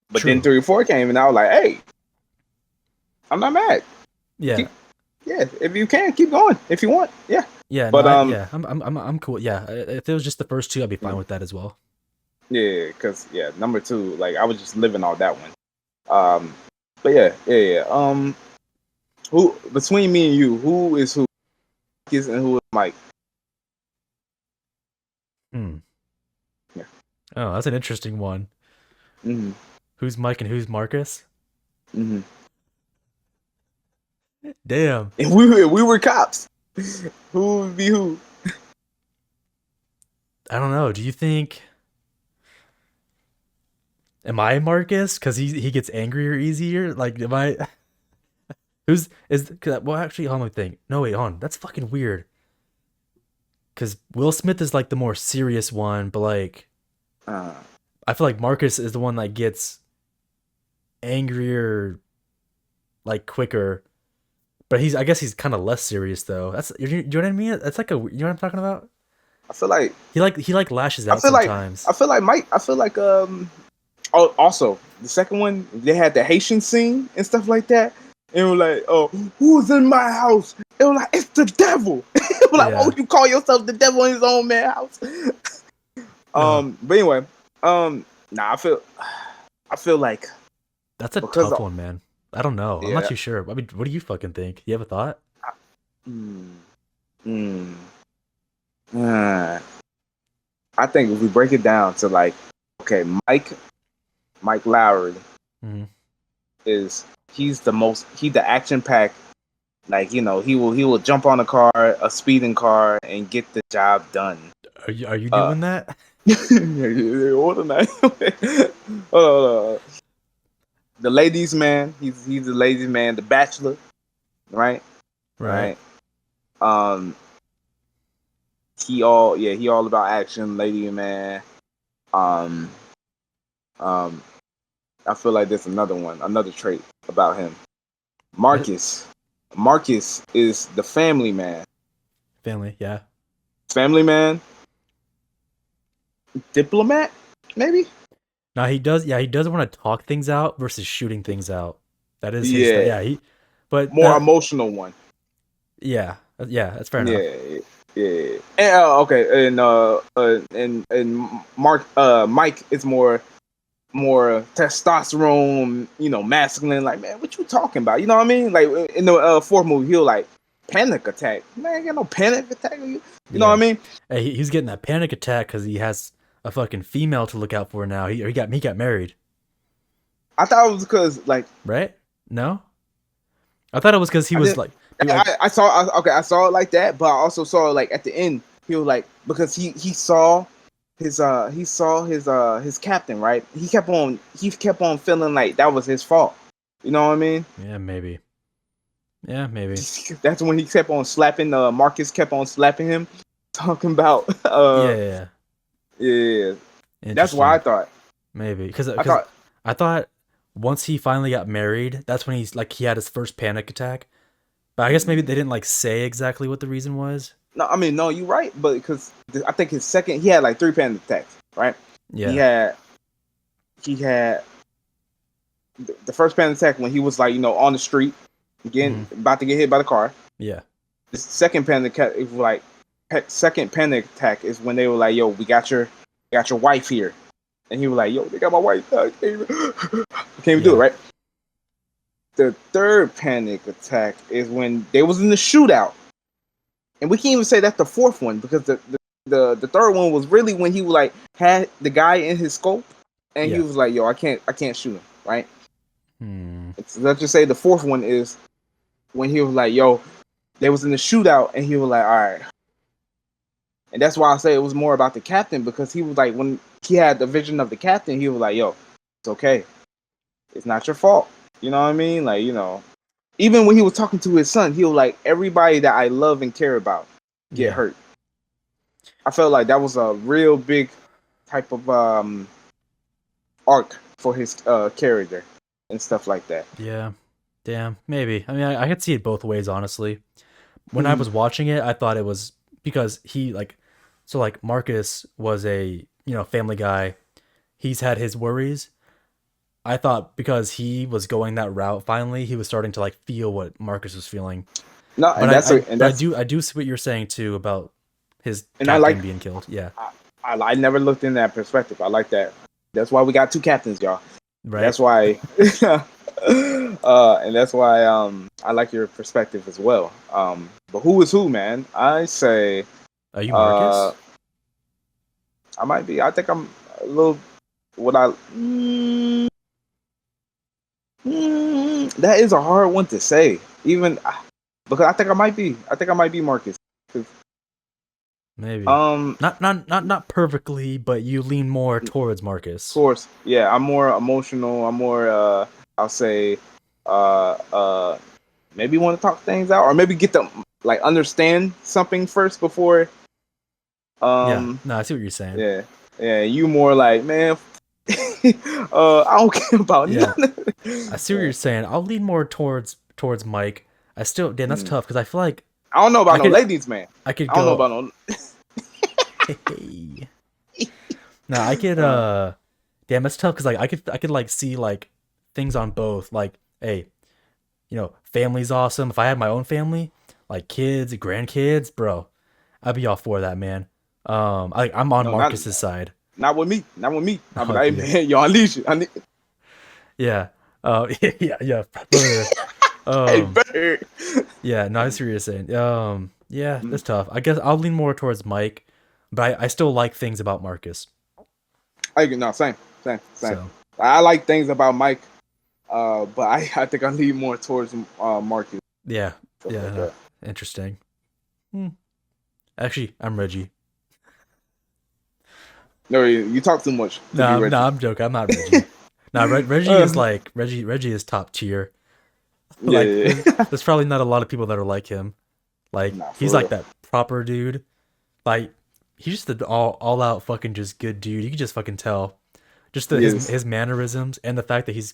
But then 3 and 4 came, and I was like, hey, I'm not mad. Yeah. Keep, yeah, if you can, keep going. If you want, yeah. Yeah, no, But yeah, I'm cool. Yeah, if it was just the first two, I'd be fine with that as well. yeah, because yeah, number two, like I was just living on that one. Um, but yeah. Who between me and you, who is who? Is and who is Mike? Hmm. Yeah. Oh, that's an interesting one. Mm-hmm. Who's Mike and who's Marcus? Mm-hmm. Damn. And we were cops. Who would be who? I don't know. Do you think am I Marcus? Because he gets angrier easier. Like, am I? Who's is? Well, actually, hold on. Let me think. No, wait, hold on. That's fucking weird. Because Will Smith is like the more serious one, but like Uh, I feel like Marcus is the one that gets angrier, like quicker. But I guess he's kind of less serious though. You know what I mean? That's like you know what I'm talking about? I feel like He like lashes I out feel like sometimes. I feel like Mike. I feel like Oh, also the second one, they had the Haitian scene and stuff like that. And it was like, oh, who's in my house? It was like, it's the devil. It was like, oh, Yeah. you call yourself the devil in his own man house? No, But anyway, nah, I feel like that's a because tough of, one, man. I don't know. I'm not yeah, too sure. I mean, what do you fucking think? You have a thought? mm, mm, uh, I think if we break it down to like, okay, Mike Lowry Mm-hmm. is he's the action pack. Like, he will jump on a speeding car, and get the job done. Are you Uh, doing that? what a night. Hold on. The ladies man, he's the ladies man, the bachelor, right? Right. Right. Um, he all about action, lady man. Um, um, I feel like there's another trait about him. It, Marcus. Marcus is the family man. family, yeah. Family man, diplomat, maybe. Now he does. Yeah, he does want to talk things out versus shooting things out. That is his. Yeah, Yeah, But more that. emotional one. Yeah, yeah. That's fair enough. Yeah, yeah. And, okay, and Mike is more testosterone, masculine. Like, man, what you talking about? You know what I mean? Like in the fourth movie, he'll like panic attack. Man, I ain't got no panic attack. You know what I Yeah. mean? Hey, he's getting that panic attack because he has a fucking female to look out for now. He got married, I thought it was because like right? No, I thought it was because he I was didn't. like he like I saw it like that, but I also saw it like at the end. He was like, because he saw his captain, right? He kept on feeling like that was his fault. You know what I mean? yeah maybe maybe That's when he kept on slapping. Marcus kept on slapping him, talking about. yeah. Yeah. That's why I Interesting, thought. maybe because I thought. I thought once he finally got married, that's when he had his first panic attack. But I guess maybe they didn't like say exactly what the reason was. No, I mean, no, you're right, but because I think he had like three panic attacks, right? He Yeah. had he had the first panic attack when he was like, on the street, again, Hmm. about to get hit by the car. Yeah. The second panic attack is like, second panic attack is when they were like, "Yo, we got your wife here," and he was like, "Yo, they got my wife. I can't even do it, Yeah. right?" The third panic attack is when they was in the shootout, and we can't even say that's the fourth one because the third one was really when he like had the guy in his scope, and he Yeah. was like, "Yo, I can't shoot him," right? Hmm. Let's just say the fourth one is when he was like, "Yo," they was in the shootout, and he was like, "All right," and that's why I say it was more about the captain because he was like, when he had the vision of the captain, he was like, "Yo, it's okay, it's not your fault." You know what I mean? Like, even when he was talking to his son, he was like, "Everybody that I love and care about get Yeah. hurt." I felt like that was a real big type of arc for his character and stuff like that. Yeah. Damn. Maybe. I mean, I could see it both ways, honestly. When I Hmm. was watching it, I thought it was because he like Marcus was a family guy. He's had his worries. I thought because he was going that route, finally he was starting to like feel what Marcus was feeling. No, But and that's a, and that's I do see what you're saying too about his and I like captain being killed. Yeah, I never looked in that perspective. I like that. That's why we got two captains, y'all. right. That's why, and that's why I like your perspective as well. But who is who, man? I say Are you uh, Marcus? I might be. I think I'm a little. What I that is a hard one to say. Even because I think I might be. I think I might be Marcus. 'Cause, Maybe Um, not perfectly, but you lean more towards Marcus. course, yeah. I'm more emotional. I'm more. I'll say. Uh, uh, maybe want to talk things out, or maybe get them like understand something first before. Yeah, Um, no, I see what you're saying. yeah, yeah. You more like, man. I don't care about Yeah, none. I see what you're saying. I'll lean more towards Mike. I still, damn, that's Mm. tough because I feel like I don't know about I no could ladies, man. I could I don't know go. about no. Hey. No, I could Uh, damn, that's tough because like I could like see like things on both. Like, hey, family's awesome. If I had my own family, like kids, grandkids, bro, I'd be all for that, man. I'm on no, not Marcus's side. not with me. Not with me. I'll be Oh like, yeah, hey, man, yo, unleash it. yeah, yeah, brother. Hey, Um, bird. yeah, no, I see what you're saying. Yeah, that's tough. I guess I'll lean more towards Mike, but I still like things about Marcus. No, same. So I like things about Mike, but I think I lean more towards Marcus. yeah, Stuff yeah, like no, that. interesting. Hmm. Actually, I'm Reggie. No, you talk too much to be No, Reggie. I'm joking. I'm not Reggie. No, Reggie is like Reggie. Reggie is top tier. Yeah, Like, yeah, yeah. there's probably not a lot of people that are like him. Like, Nah, he's for like real. that proper dude. Like, he's just an all out fucking just good dude. You can just fucking tell. Just He is. his mannerisms and the fact that he's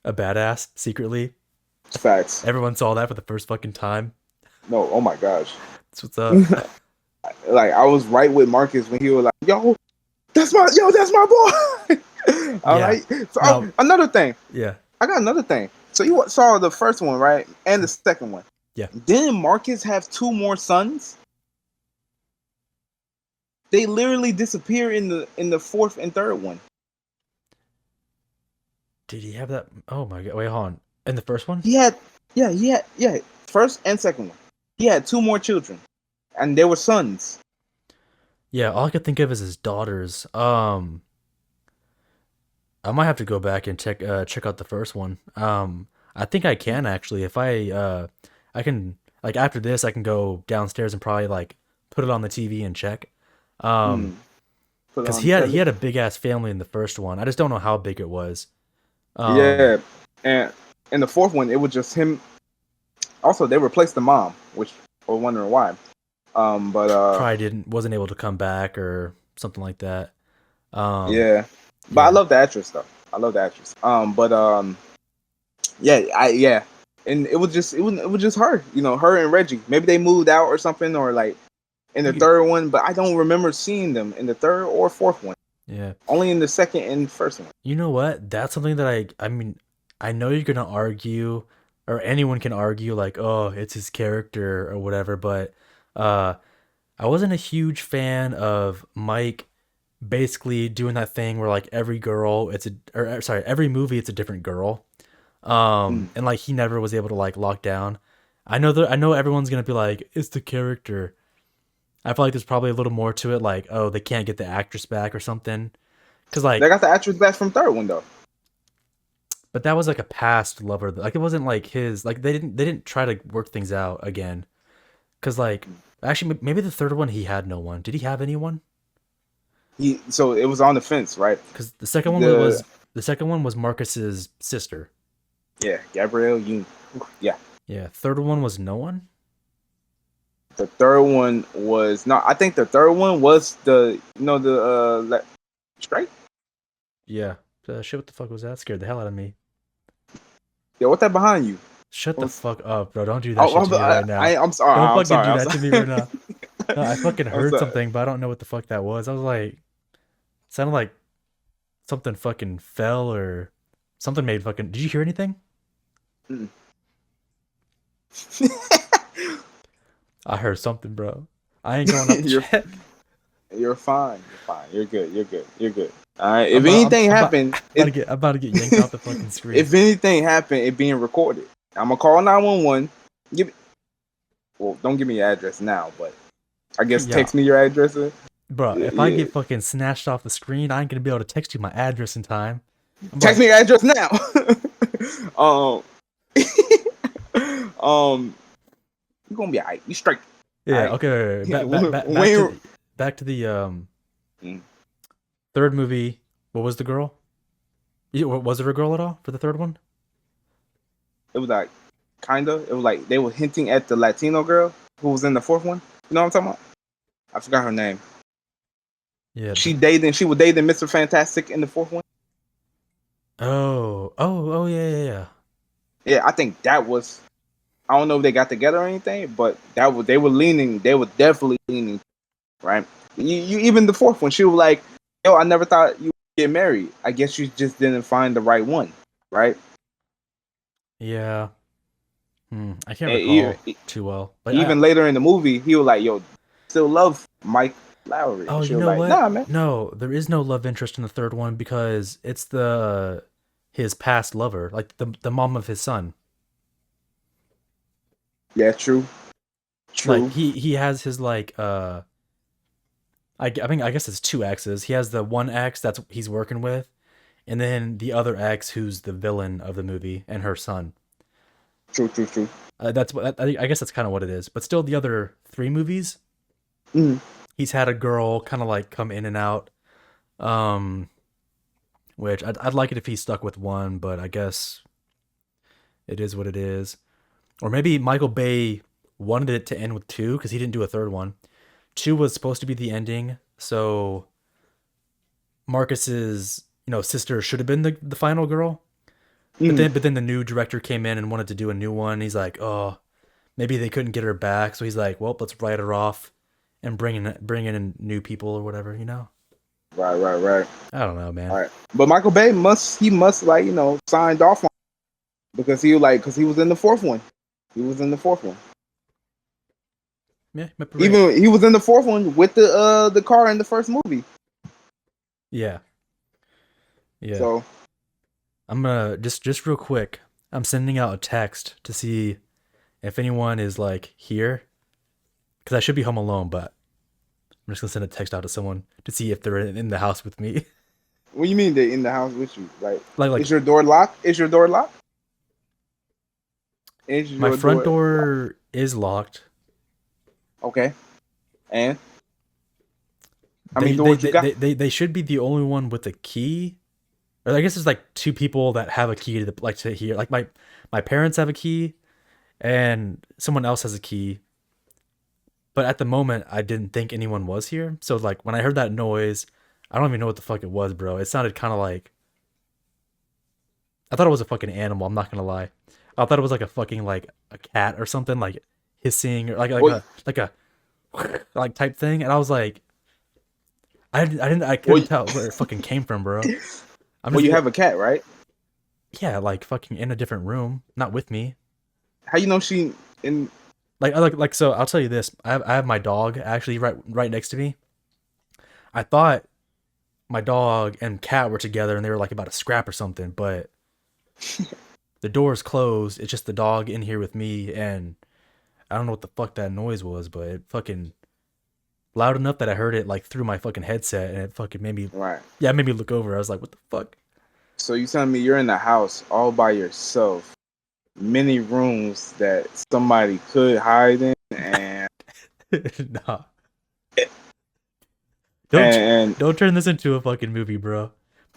a badass secretly. Facts. Everyone saw that for the first fucking time. No, oh my gosh. That's what's up. Like I was right with Marcus when he was like, that's my boy. All Yeah. right. So No. another thing. Yeah. I got another thing. So you saw the first one, right? And the second one. Yeah. Didn't Marcus have two more sons? They literally disappear in the fourth and third one. Did he have that? Oh my god. Wait, hold on. In the first one? He had yeah. First and second one. He had two more children. And they were sons. Yeah, all I could think of is his daughters. I might have to go back and check out the first one. I think I can actually. If I can like after this I can go downstairs and probably like put it on the TV and check. Hmm. Um, Put it because on the he telly. had a big ass family in the first one. I just don't know how big it was. Um, Yeah. And in the fourth one, it was just him. Also, they replaced the mom, which we're wondering why. But probably wasn't able to come back or something like that. yeah. But I Yeah, love the actress though. I love the actress. But yeah. And it was just her, her and Reggie. Maybe they moved out or something, or like in the you could. third one. But I don't remember seeing them in the third or fourth one. Yeah, Only in the second and first one. you know what? That's something that I mean, I know you're gonna argue, or anyone can argue like, oh, it's his character or whatever, but uh, I wasn't a huge fan of Mike basically doing that thing where like every girl it's a or sorry every movie it's a different girl Mm. and like he never was able to like lock down. I know everyone's gonna be like it's the character. I feel like there's probably a little more to it, like, oh, they can't get the actress back or something, because They like, got the actress back from third one though. but that was like a past lover, like it wasn't like his, like they didn't try to work things out again, because like actually maybe the third one he had no one. Did he have anyone? So it was on the fence, right? Because The the second one was Marcus's sister. Yeah, Gabrielle Union. Yeah. Yeah, third one was no one. The third one was not. I think the third one was straight. Yeah. Shit, what the fuck was that? Scared the hell out of me. Yeah, what that behind you? Shut the Was, fuck up, bro. Don't do that oh, shit to me right now. I'm sorry. Don't I'm fucking sorry. do I'm that to me right sorry. now. No, I fucking I'm heard sorry. something, but I don't know what the fuck that was. I was like, sounded like something fucking fell or Something made fucking. Did you hear anything? Mm. I heard something, bro. I ain't going up to you're check. you're fine. You're fine. You're good. You're good. You're good. All right. I'm If about, I'm, anything I'm about, happened, I'm about to get yanked off the fucking screen. if anything happened, it being recorded. I'm gonna call 911. Well, don't give me your address now, but I guess Yeah, text me your address. bro. If I Yeah. get fucking snatched off the screen, I ain't gonna be able to text you my address in time. I'm Text like, me your address now. um, you're gonna be alright. You straight. yeah, Alright. okay. When Back to the Mm. third movie. What was the girl? Was there a girl at all for the third one? it was like kinda. It was like they were hinting at the Latino girl who was in the fourth one. You know what I'm talking about? I forgot her name. Yeah. She was dating Mr. Fantastic in the fourth one. Oh, yeah. Yeah, I think that was. I don't know if they got together or anything, but they were leaning. They were definitely leaning. Right. You even the fourth one. She was like, "Yo, I never thought you would get married. I guess you just didn't find the right one." Right. Yeah. I can't And recall too well. But even later in the movie, he was like, "Yo, still love Mike Lowry." oh, And she you was know like, what? "Nah, man." No, there is no love interest in the third one because it's his past lover, like the mom of his son. Yeah, true. Like True. he has his like I mean I guess it's two exes. He has the one ex that's he's working with, and then the other ex who's the villain of the movie and her son. True. That's what I guess that's kind of what it is. But still, the other three movies, Mhm. he's had a girl kind of like come in and out. Um, which I'd like it if he stuck with one, but I guess it is what it is. Or maybe Michael Bay wanted it to end with two because he didn't do a third one. Two was supposed to be the ending, so Marcus's sister should have been the final girl. Mhm. But then the new director came in and wanted to do a new one. He's like, oh, maybe they couldn't get her back, so he's like, well, let's write her off and bring in new people or whatever. Right. I don't know, man. All right. But Michael Bay must like signed off on because he was in the fourth one. He was in the fourth one. Yeah, right. Even he was in the fourth one with the car in the first movie. Yeah. So I'm gonna just real quick. I'm sending out a text to see if anyone is like here, because I should be home alone, but I'm just gonna send a text out to someone to see if they're in the house with me. what do you mean they're in the house with you? like is your door locked? Is your door locked? Is my your front door door is locked. okay? And how many doors you got? They should be the only one with a key. Or I guess there's like two people that have a key to here. Like my parents have a key, and someone else has a key. But at the moment, I didn't think anyone was here. So like when I heard that noise, I don't even know what the fuck it was, bro. It sounded kind of like I thought it was a fucking animal. I'm not gonna lie. I thought it was like a fucking like a cat or something like hissing or like a like type thing, and I was like, I couldn't tell where it fucking came from, bro. Well, you have a cat, right? Yeah, like fucking in a different room, not with me. How you know she in? Like so. I'll tell you this. I have my dog actually right next to me. I thought my dog and cat were together and they were like about to scrap or something, but the door's closed. It's just the dog in here with me, and I don't know what the fuck that noise was, but it fucking loud enough that I heard it like through my fucking headset, and it fucking made me Right. yeah, it made me look over. I was like, what the fuck? So you telling me you're in the house all by yourself, many rooms that somebody could hide in, and Nah. and Don't turn this into a fucking movie, bro.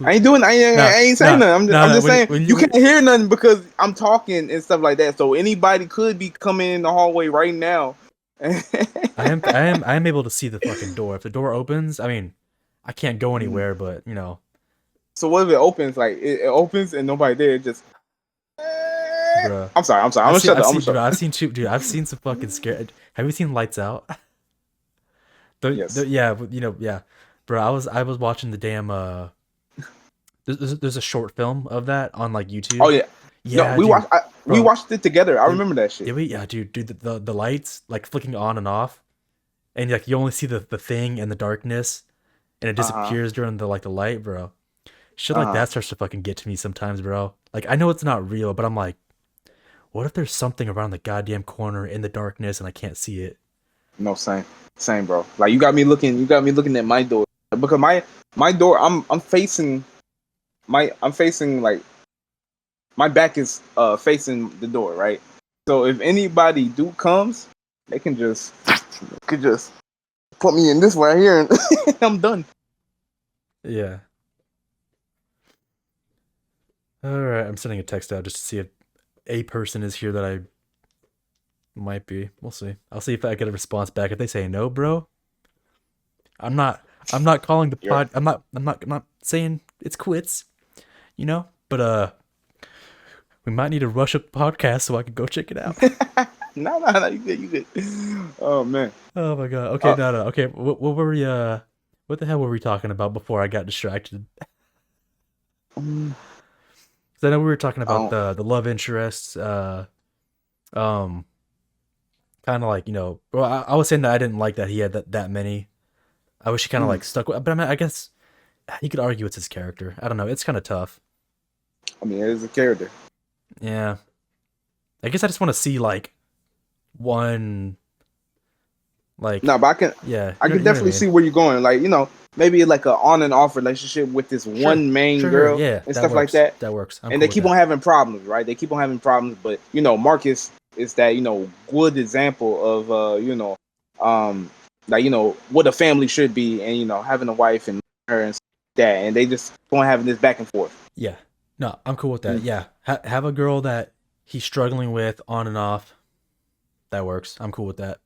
I ain't doing. I ain't saying nothing. I'm just saying you can't hear nothing because I'm talking and stuff like that. So anybody could be coming in the hallway right now. I am able to see the fucking door. If the door opens, I mean, I can't go anywhere, but So what if it opens? Like it opens and nobody there. Just. Bruh. I'm sorry. I'm gonna shut up. I've seen some fucking scare. Have you seen Lights Out? Yes. Yeah, yeah, bro. I was watching the damn there's a short film of that on like Oh YouTube. yeah, no, Yeah, dude, we bro. watched it together. I Did, remember that shit. did we? Yeah, dude, the lights like flicking on and off, and like you only see the thing in the darkness, and it Uh huh. disappears during the like the light, bro. Shit Uh like huh. that starts to fucking get to me sometimes, bro. Like I know it's not real, but I'm like, what if there's something around the goddamn corner in the darkness and I can't see it? No, same, bro. Like you got me looking. You got me looking at my door because my door. I'm facing like my back is facing the door, right? So if anybody do comes, they can just could just put me in this right here, and I'm done. Yeah. All right, I'm sending a text out just to see if a person is here that I might be. We'll see. I'll see if I get a response back. If they say no, bro, I'm not. I'm not calling the You're pod. I'm not saying it's quits. You know. But we might need to rush up the podcast so I can go check it out. no, you good, you good. Oh man. Oh my god. Okay, Uh, no. Okay, what were we? What the hell were we talking about before I got distracted? um, 'Cause I know we were talking I about don't. the love interests. Um, kind of like Well, I was saying that I didn't like that he had that many. I wish he kind of Mm, like stuck with. But I mean, I guess you could argue it's his character. I don't know. It's kind of tough. I mean, it is a character. Yeah. I guess I just want to see like one, like, No, but yeah, I can you know what I definitely mean. see where you're going. Like, maybe like a on and off relationship with this Sure, one main sure, girl yeah, and that stuff like works. that. That works. I'm And cool they with keep on that. having problems, right? They keep on having problems, but Marcus is that good example of um like what a family should be, and having a wife and her and stuff like that, and they just going having this back and forth. Yeah. No, I'm cool with that. Mm, Yeah. Have a girl that he's struggling with on and off. That works. I'm cool with that.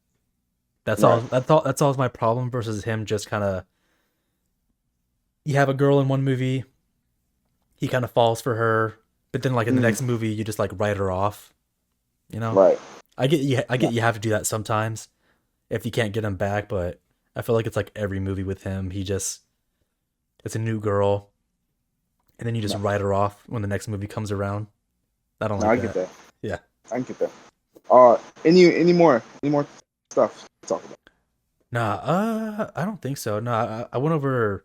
That's all. right. That's all my problem versus him just kind of. You have a girl in one movie, he kind of falls for her, but then like in the Mm, next movie, you just like write her off. You know. right. I get you. I No, get you have to do that sometimes if you can't get him back, but I feel like it's like every movie with him. It's a new girl, and then you just no, write her off when the next movie comes around. I don't no. like I get that. that. Yeah. I get that. Any more stuff to talk about? Nah. I don't think so. Nah. I went over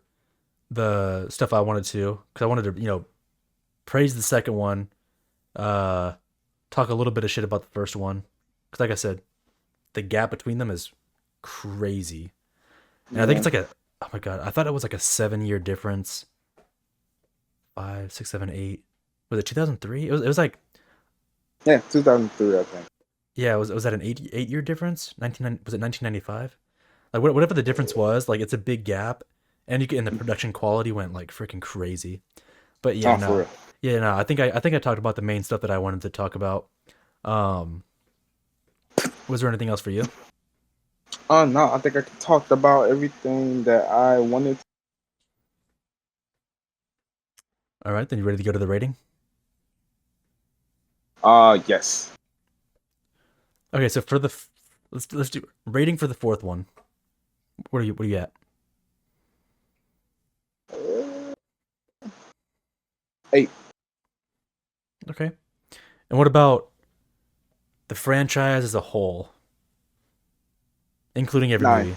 the stuff I wanted to because I wanted to praise the second one. Uh, talk a little bit of shit about the first one because, like I said, the gap between them is crazy, and I think Yeah, it's like a. Oh my god! I thought it was like a 7 year difference. 5, 6, 7, 8. Was it 2003? It was like, yeah. 2003, I think. yeah. Was that an 8 year difference? 19 was it 1995? Like whatever the difference was, like it's a big gap, and and the production quality went like freaking crazy. But yeah, Oh, for no, real. yeah, no. I think I talked about the main stuff that I wanted to talk about. Um, was there anything else for you? No, I think I talked about everything that I wanted. All right, then you ready to go to the rating? Yes. Okay, so for let's do rating for the fourth one. What are you at? Uh, 8, Okay, and what about the franchise as a whole, including every 9, movie?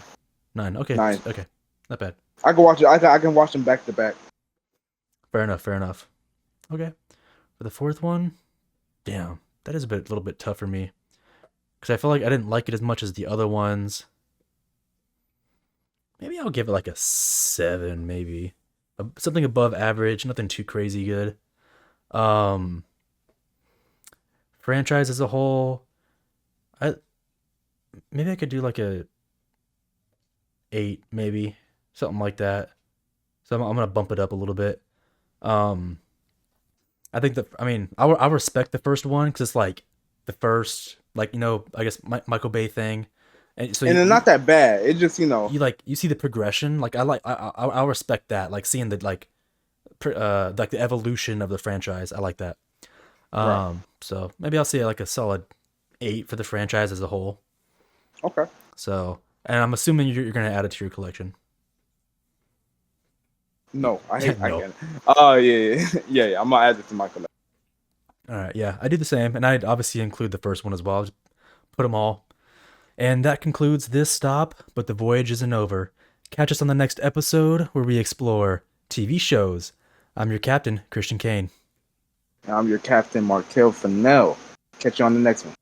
9. Okay, 9. okay, not bad. I can watch it. I can watch them back to back. Fair enough. Fair enough. Okay, for the fourth one, damn, that is little bit tough for me because I feel like I didn't like it as much as the other ones. Maybe I'll give it like a 7, maybe something above average, nothing too crazy good. Um, franchise as a whole, I maybe I could do like a 8, maybe something like that. So I'm gonna bump it up a little bit. Um, I think that I mean I respect the first one because it's like the first like I guess Michael Bay thing, and so And they're not that bad. It just you like you see the progression. Like I respect that. Like seeing the like the evolution of the franchise. I like that. right. So maybe I'll say like a solid 8 for the franchise as a whole. Okay. So and I'm assuming you're gonna add it to your collection. No, I Yeah, hate. I no. get it. Oh yeah. I'm gonna add it to my collection. All right, yeah, I do the same, and I'd obviously include the first one as well. Just put them all. And that concludes this stop, but the voyage isn't over. Catch us on the next episode where we explore TV shows. I'm your captain, Christian Kane. I'm your captain, Markel Fennell. Catch you on the next one.